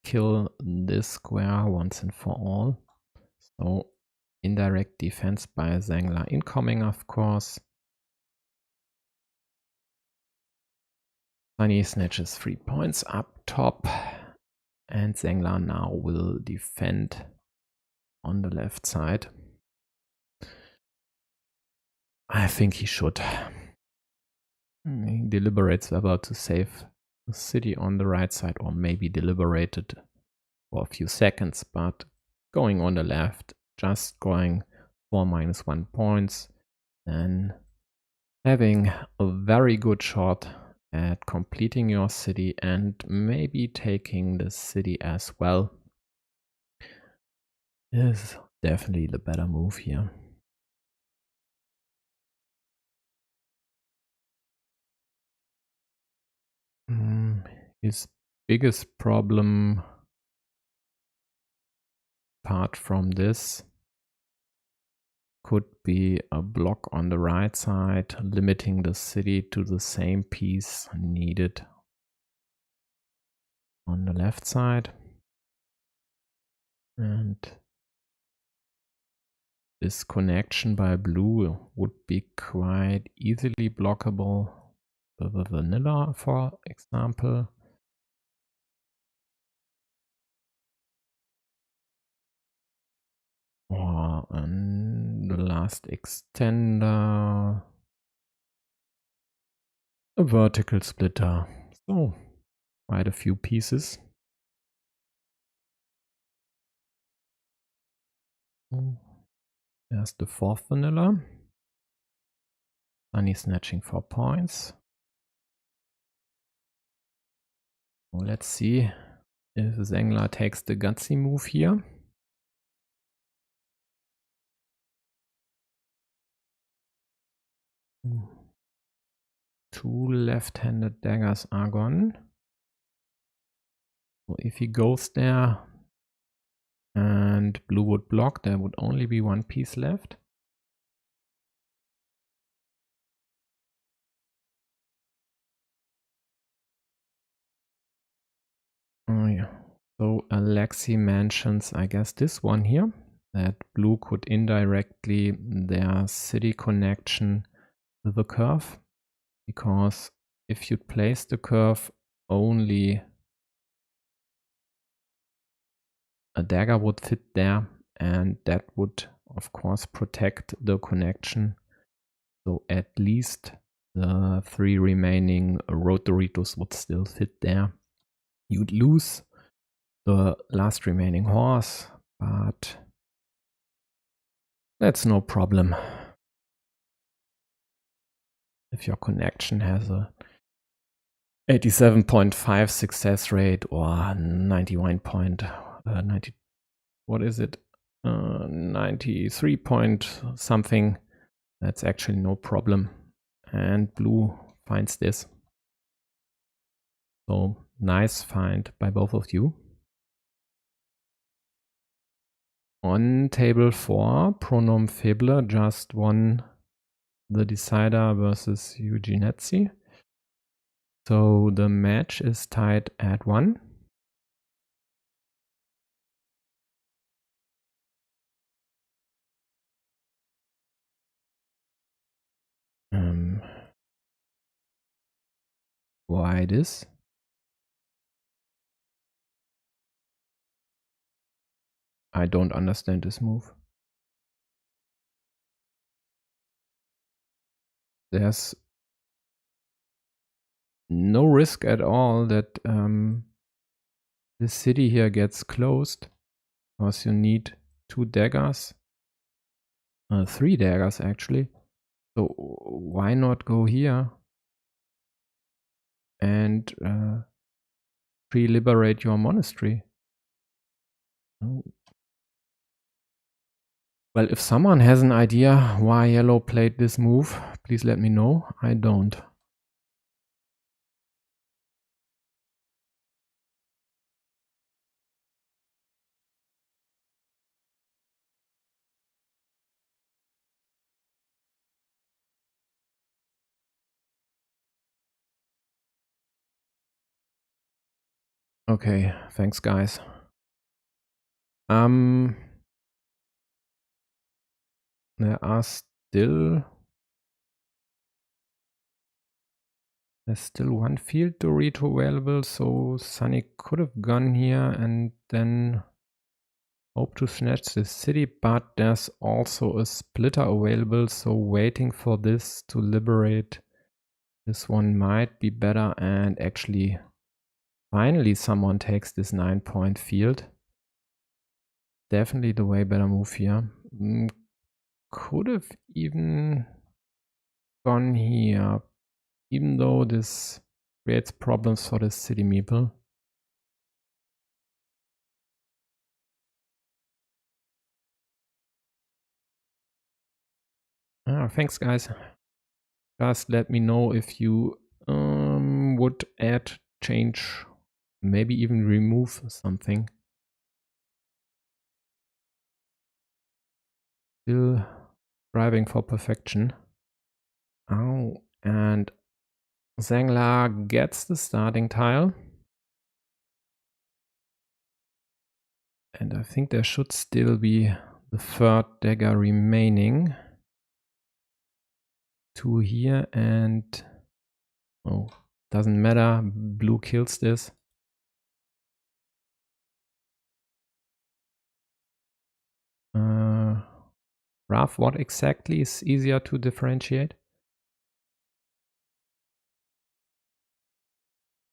kill this square once and for all. So indirect defense by Zengler incoming, of course. Sunny snatches 3 points up top, and Zengler now will defend on the left side. I think he should. He deliberates whether to save the city on the right side, or maybe deliberated for a few seconds, but going on the left, just going for -1 points, then having a very good shot at completing your city and maybe taking the city as well is definitely the better move here. His biggest problem, apart from this, could be a block on the right side, limiting the city to the same piece needed on the left side. And this connection by blue would be quite easily blockable with the vanilla, for example. Or the last extender, a vertical splitter. So quite a few pieces. There's the 4th vanilla. Sunny snatching 4 points. Well, let's see if Zengler takes the gutsy move here. Two left-handed daggers are gone. So if he goes there and blue would block, there would only be 1 piece left. Oh yeah. So Alexi mentions, I guess, this one here, that blue could indirectly their city connection with the curve, because if you place the curve, only a dagger would fit there, and that would of course protect the connection. So at least the 3 remaining road Doritos would still fit there. You'd lose the last remaining horse, but that's no problem. If your connection has a 87.5 success rate or 90, what is it? 93 point something, that's actually no problem. And blue finds this. So nice find by both of you. On table 4, Pronom Feble just won the decider versus Eugenetzi. So the match is tied at 1. Why this? I don't understand this move. there's no risk at all that this city here gets closed, because you need 2 daggers, 3 daggers actually. So why not go here and pre-liberate your monastery? Oh. Well, if someone has an idea why yellow played this move, please let me know. I don't. Okay, thanks guys. There are still... There's still 1 field to read available, so Sunny could have gone here and then hope to snatch this city, but there's also a splitter available, so waiting for this to liberate this one might be better. And actually, finally someone takes this 9-point field. Definitely the way better move here. Could have even gone here, even though this creates problems for the city meeple. Thanks guys. Just let me know if you would add, change, maybe even remove something. Still striving for perfection. Oh, and Zangla gets the starting tile. And I think there should still be the 3rd dagger remaining. 2 here and... oh, doesn't matter. Blue kills this. Rough, what exactly is easier to differentiate?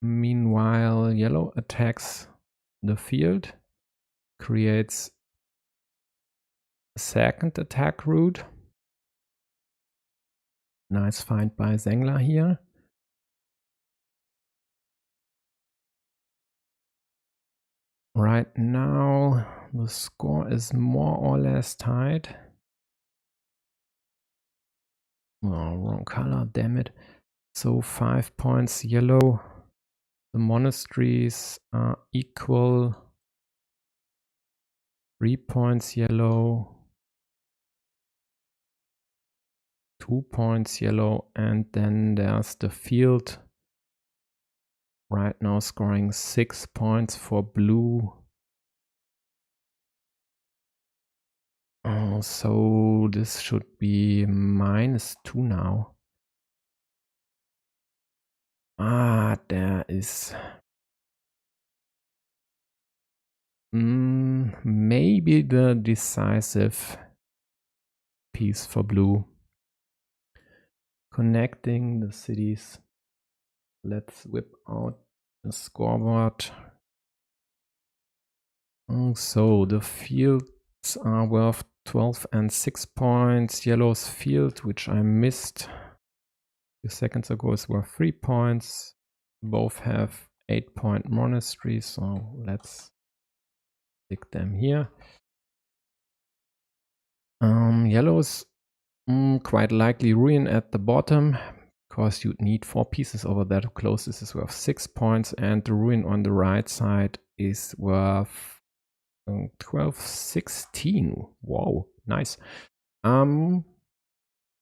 Meanwhile, yellow attacks the field, creates a 2nd attack route. Nice find by Zengler here. Right now, the score is more or less tied. Oh, wrong color, damn it. So 5 points yellow. The monasteries are equal. 3 points yellow. 2 points yellow. And then there's the field. Right now scoring 6 points for blue. Oh, so this should be -2 now. There is maybe the decisive piece for blue. Connecting the cities. Let's whip out the scoreboard. So the fields are worth 12 and 6 points. Yellow's field, which I missed a few seconds ago, is worth 3 points. Both have 8-point monasteries, so let's stick them here. Yellow's quite likely ruin at the bottom, because you'd need 4 pieces over there to close. This is worth 6 points, and the ruin on the right side is worth 12, 16. Wow, nice.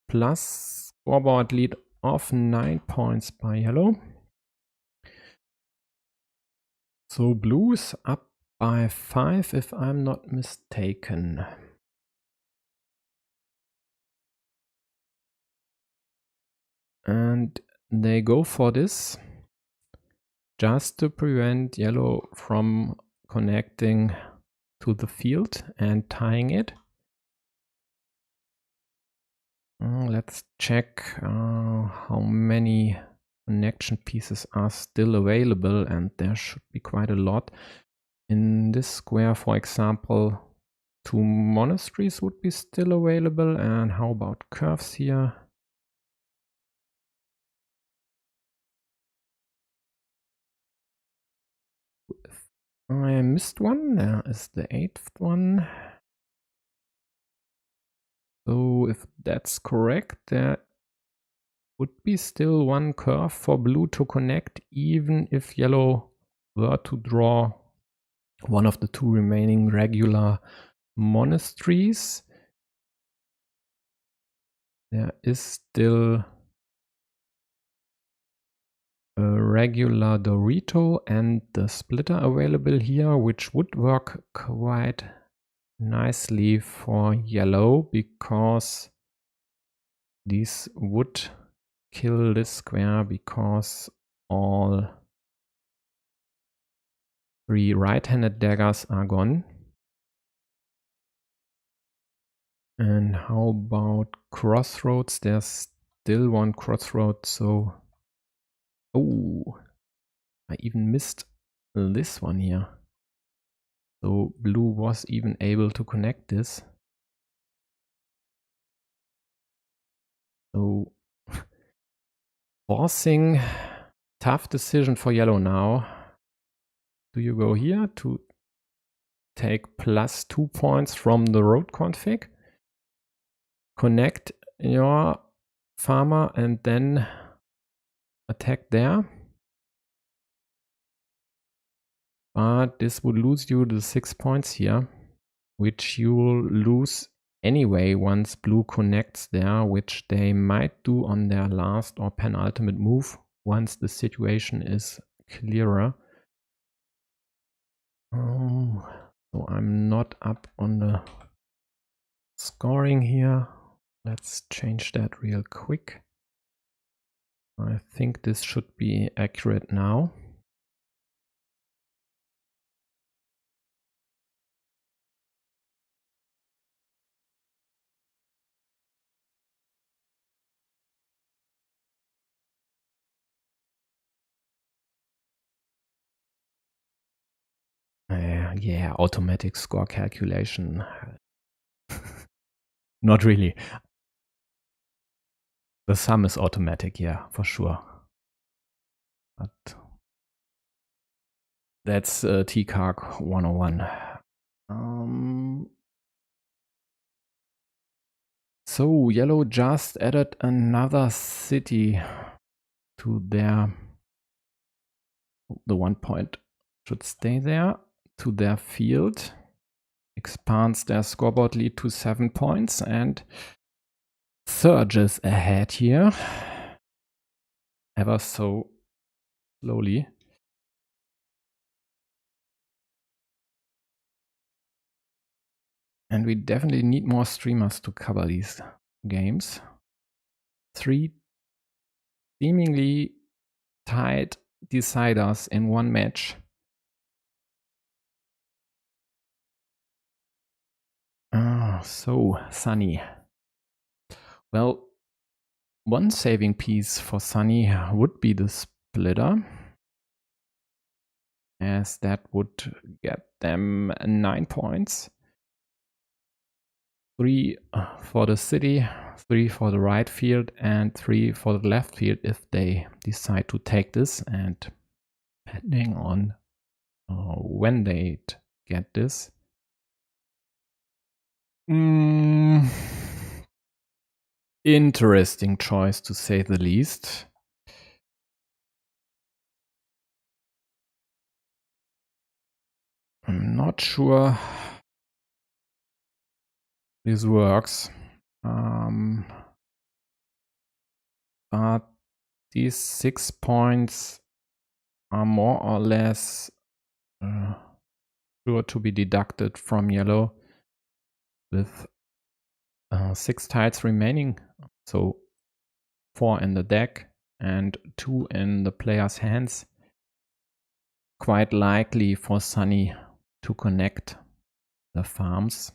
Plus scoreboard lead of 9 points by yellow. So blue is up by 5 if I'm not mistaken. And they go for this just to prevent yellow from connecting to the field and tying it. Let's check how many connection pieces are still available, and there should be quite a lot. In this square, for example, 2 monasteries would be still available. And how about curves here? I missed one. There is the 8th one. So if that's correct, there would be still one curve for blue to connect, even if yellow were to draw one of the 2 remaining regular monasteries. There is still a regular Dorito and the splitter available here, which would work quite nicely for yellow, because these would kill this square, because all 3 right-handed daggers are gone. And how about crossroads? There's still one crossroad, so... Oh, I even missed this one here. So blue was even able to connect this. So forcing tough decision for yellow now. Do you go here to take plus 2 points from the road config? Connect your farmer and then attack there. But this would lose you the 6 points here, which you will lose anyway once blue connects there, which they might do on their last or penultimate move once the situation is clearer. So I'm not up on the scoring here. Let's change that real quick. I think this should be accurate now. Yeah, automatic score calculation. Not really. The sum is automatic, yeah, for sure. But that's TCOC 101. So yellow just added another city to their... The 1 point should stay there, to their field. Expands their scoreboard lead to 7 points and surges ahead here, ever so slowly. And we definitely need more streamers to cover these games. 3 seemingly tied deciders in one match. So Sunny. Well, one saving piece for Sunny would be the splitter, as that would get them 9 points. 3 for the city, 3 for the right field, and 3 for the left field if they decide to take this, and depending on when they get this. Interesting choice, to say the least. I'm not sure this works. But these 6 points are more or less sure to be deducted from yellow, with 6 tiles remaining. So 4 in the deck and 2 in the player's hands. Quite likely for Sunny to connect the farms.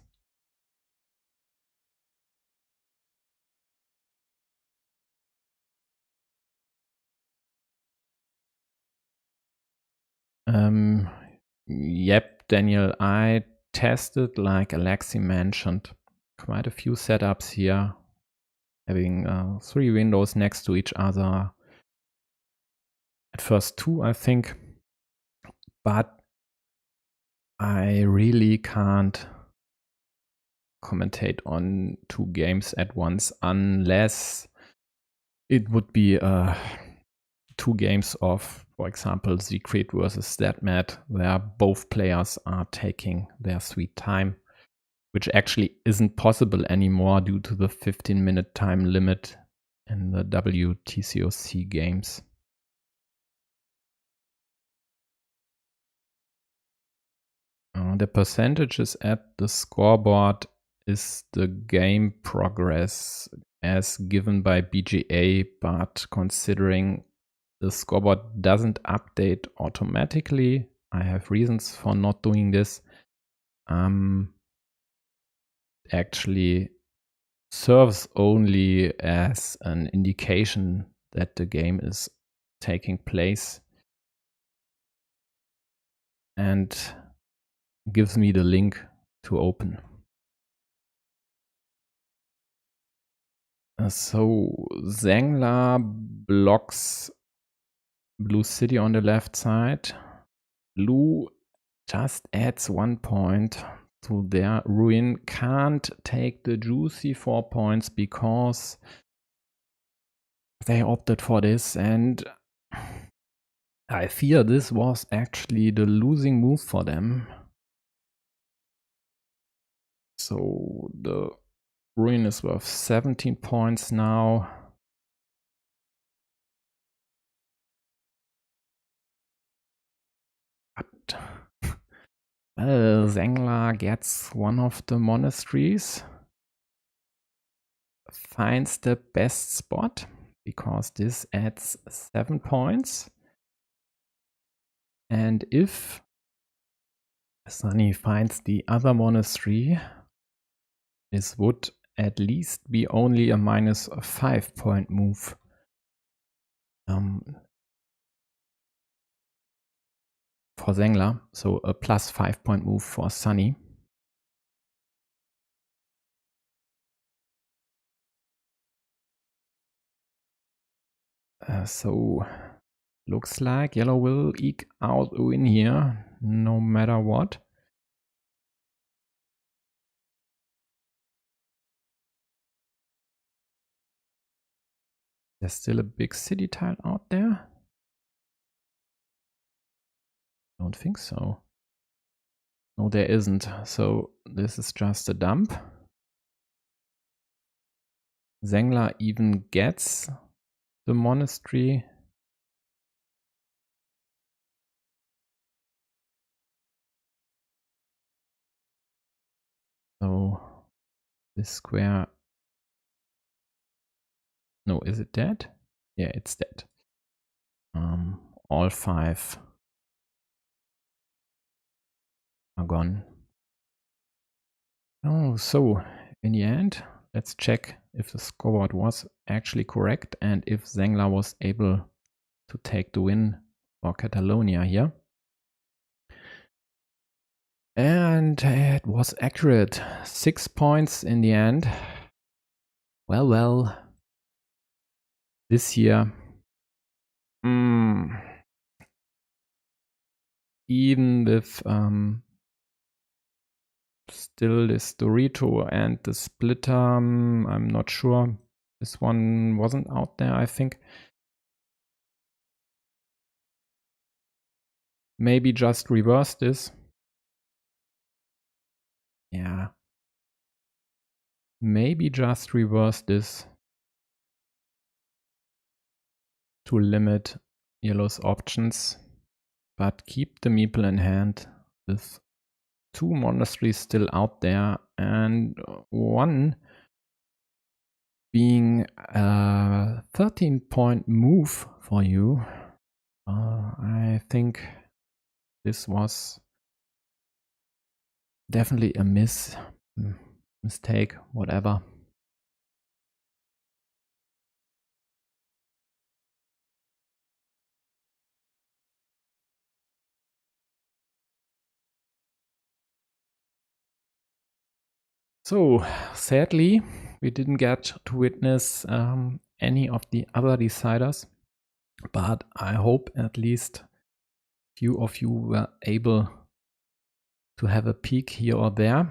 Yep, Daniel, I tested, like Alexi mentioned, quite a few setups here, having 3 windows next to each other. At first 2, I think, but I really can't commentate on 2 games at once unless it would be 2 games of, for example, Secret versus Statmat, where both players are taking their sweet time, which actually isn't possible anymore due to the 15-minute time limit in the WTCOC games. The percentages at the scoreboard is the game progress as given by BGA, but considering the scoreboard doesn't update automatically, I have reasons for not doing this. Actually serves only as an indication that the game is taking place and gives me the link to open. So Zengler blocks Blue City on the left side. Blue just adds 1 point to their ruin. Can't take the juicy 4 points because they opted for this, and I fear this was actually the losing move for them. So the ruin is worth 17 points now. But well, Zengler gets one of the monasteries, finds the best spot because this adds 7 points. And if Sunny finds the other monastery, this would at least be only a minus 5 point move. For Zengler, so a plus 5 point move for Sunny. So looks like yellow will eke out a win here, no matter what. There's still a big city tile out there? Don't think so. No, there isn't. So this is just a dump. Zengler even gets the monastery. So this square. No, is it dead? Yeah, it's dead. All 5 are gone. Oh, so in the end, let's check if the scoreboard was actually correct and if Zengler was able to take the win for Catalonia here. And it was accurate. 6 points in the end. Well, this year, even with still this Dorito and the splitter, I'm not sure. This one wasn't out there, I think. Maybe just reverse this. Yeah. Maybe just reverse this to limit yellow's options, but keep the meeple in hand with 2 monasteries still out there and one being a 13-point move for you. I think this was definitely a mistake, whatever. So, sadly, we didn't get to witness any of the other deciders, but I hope at least few of you were able to have a peek here or there.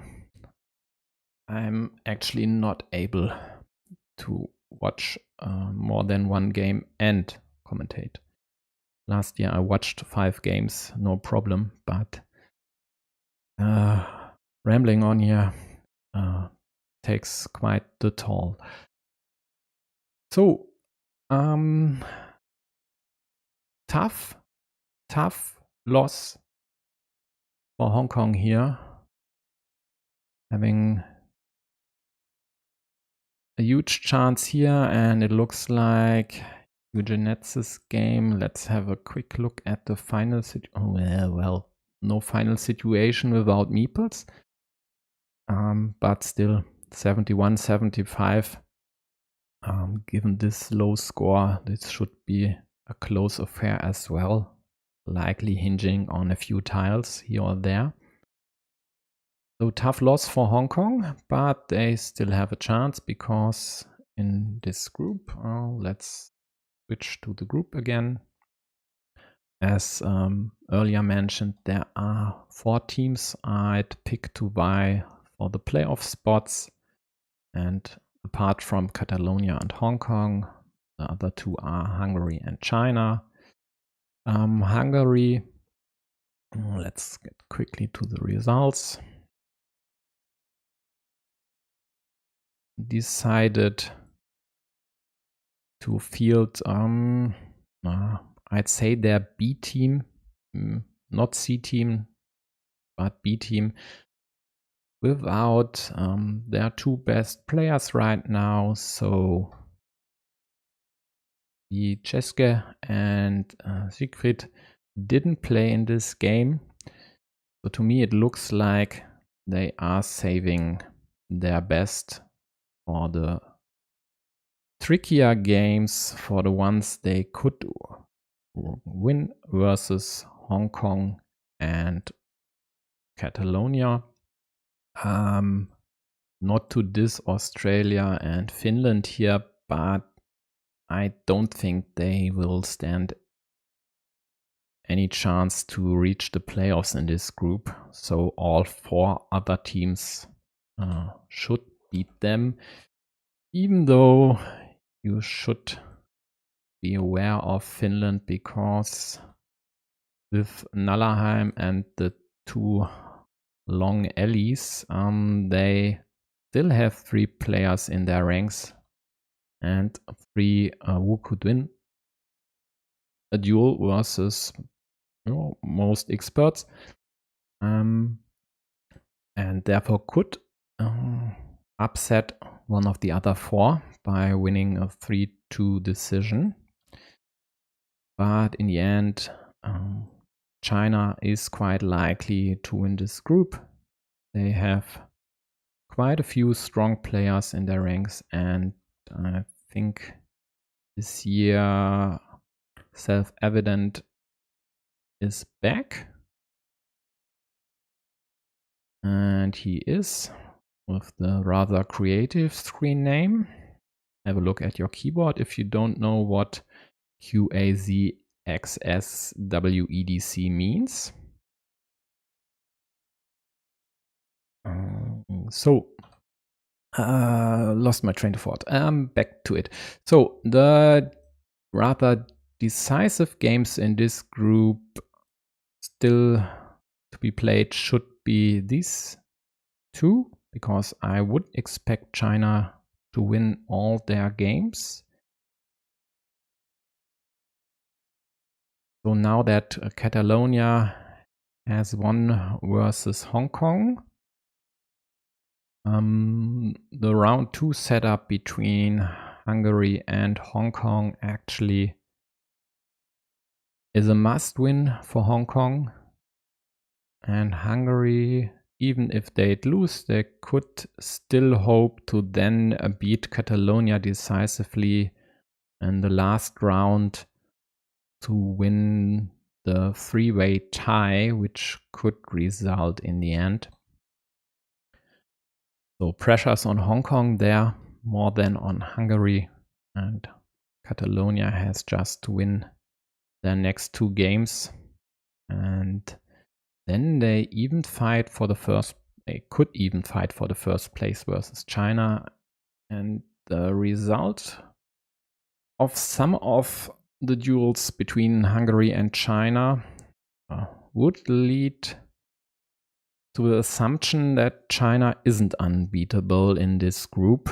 I'm actually not able to watch more than one game and commentate. Last year I watched 5 games, no problem, but rambling on here takes quite the toll. So, tough loss for Hong Kong here, having a huge chance here, and it looks like Eugenet's game. Let's have a quick look at the final situation. Oh, well, no final situation without meeples, but still 71-75. Given this low score, this should be a close affair as well, likely hinging on a few tiles here or there. So tough loss for Hong Kong, but they still have a chance because in this group, let's switch to the group again. As earlier mentioned, there are 4 teams I'd pick to vie for the playoff spots, and apart from Catalonia and Hong Kong, the other 2 are Hungary and China. Hungary, let's get quickly to the results. Decided to field, I'd say their B team, not C team, but B team, without their 2 best players right now. So the Ceske and Siegfried didn't play in this game. So to me, it looks like they are saving their best for the trickier games, for the ones they could win versus Hong Kong and Catalonia. Not to diss Australia and Finland here, but I don't think they will stand any chance to reach the playoffs in this group. So all 4 other teams should beat them, even though you should be aware of Finland, because with Nallerheim and the 2 long alleys, they still have 3 players in their ranks and 3 who could win a duel versus most experts, and therefore could upset one of the other 4 by winning a 3-2 decision. But in the end, China is quite likely to win this group. They have quite a few strong players in their ranks, and I think this year Self-Evident is back. And he is, with the rather creative screen name. Have a look at your keyboard if you don't know what QAZXSWEDC means. Lost my train of thought. Back to it. So the rather decisive games in this group still to be played should be these 2, because I would expect China to win all their games. So now that Catalonia has won versus Hong Kong, the round 2 setup between Hungary and Hong Kong actually is a must win for Hong Kong. And Hungary, even if they'd lose, they could still hope to then beat Catalonia decisively in the last round to win the 3-way tie, which could result in the end. So pressures on Hong Kong there more than on Hungary, and Catalonia has just to win their next 2 games, and then they could even fight for the first place versus China. And the result of some of the duels between Hungary and China would lead to the assumption that China isn't unbeatable in this group,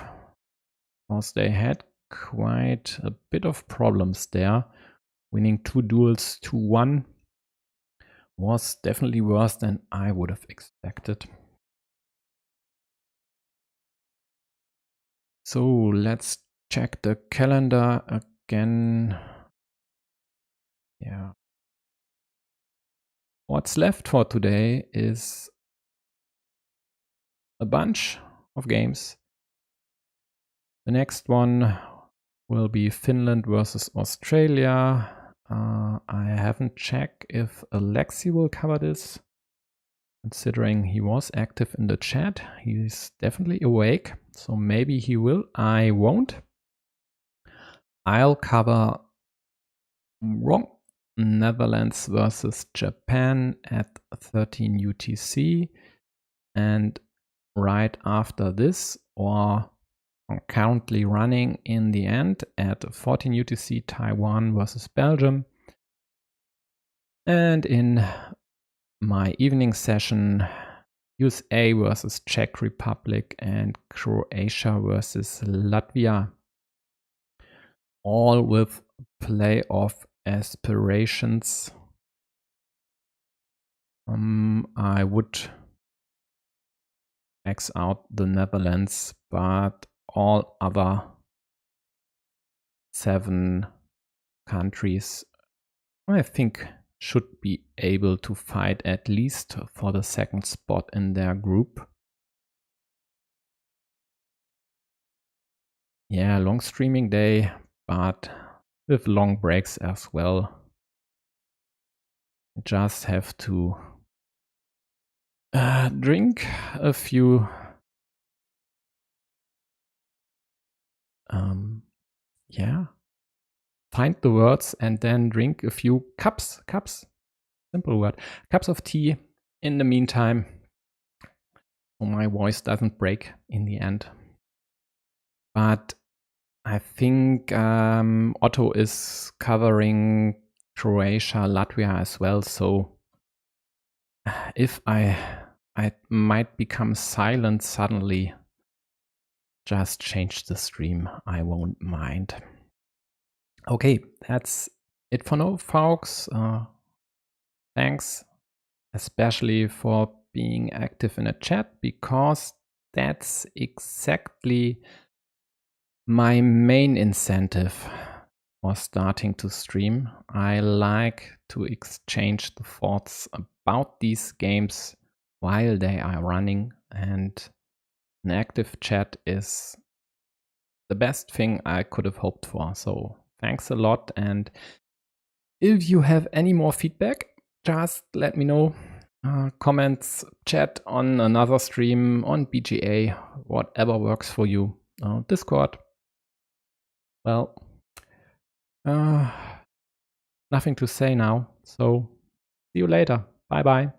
because they had quite a bit of problems there. Winning 2 duels 2-1 was definitely worse than I would have expected. So let's check the calendar again. Yeah. What's left for today is a bunch of games. The next one will be Finland versus Australia. I haven't checked if Alexi will cover this. Considering he was active in the chat, he's definitely awake, so maybe he will. I won't. I'll cover Netherlands versus Japan at 13 UTC, and right after this, or currently running in the end at 14 UTC, Taiwan versus Belgium. And in my evening session, USA versus Czech Republic and Croatia versus Latvia, all with playoff aspirations. I would X out the Netherlands, but all other 7 countries, I think, should be able to fight at least for the second spot in their group. Yeah, long streaming day, but with long breaks as well. Just have to drink a few find the words and then drink a few cups, simple word, cups of tea in the meantime, so my voice doesn't break in the end. But I think Otto is covering Croatia, Latvia as well, so if I might become silent suddenly, just change the stream, I won't mind. Okay, that's it for now, folks. Thanks especially for being active in a chat, because that's exactly my main incentive for starting to stream. I like to exchange the thoughts about these games while they are running, and an active chat is the best thing I could have hoped for. So thanks a lot, and if you have any more feedback, just let me know. Comments, chat on another stream, on BGA, whatever works for you. Discord. Well, nothing to say now. So see you later. Bye bye.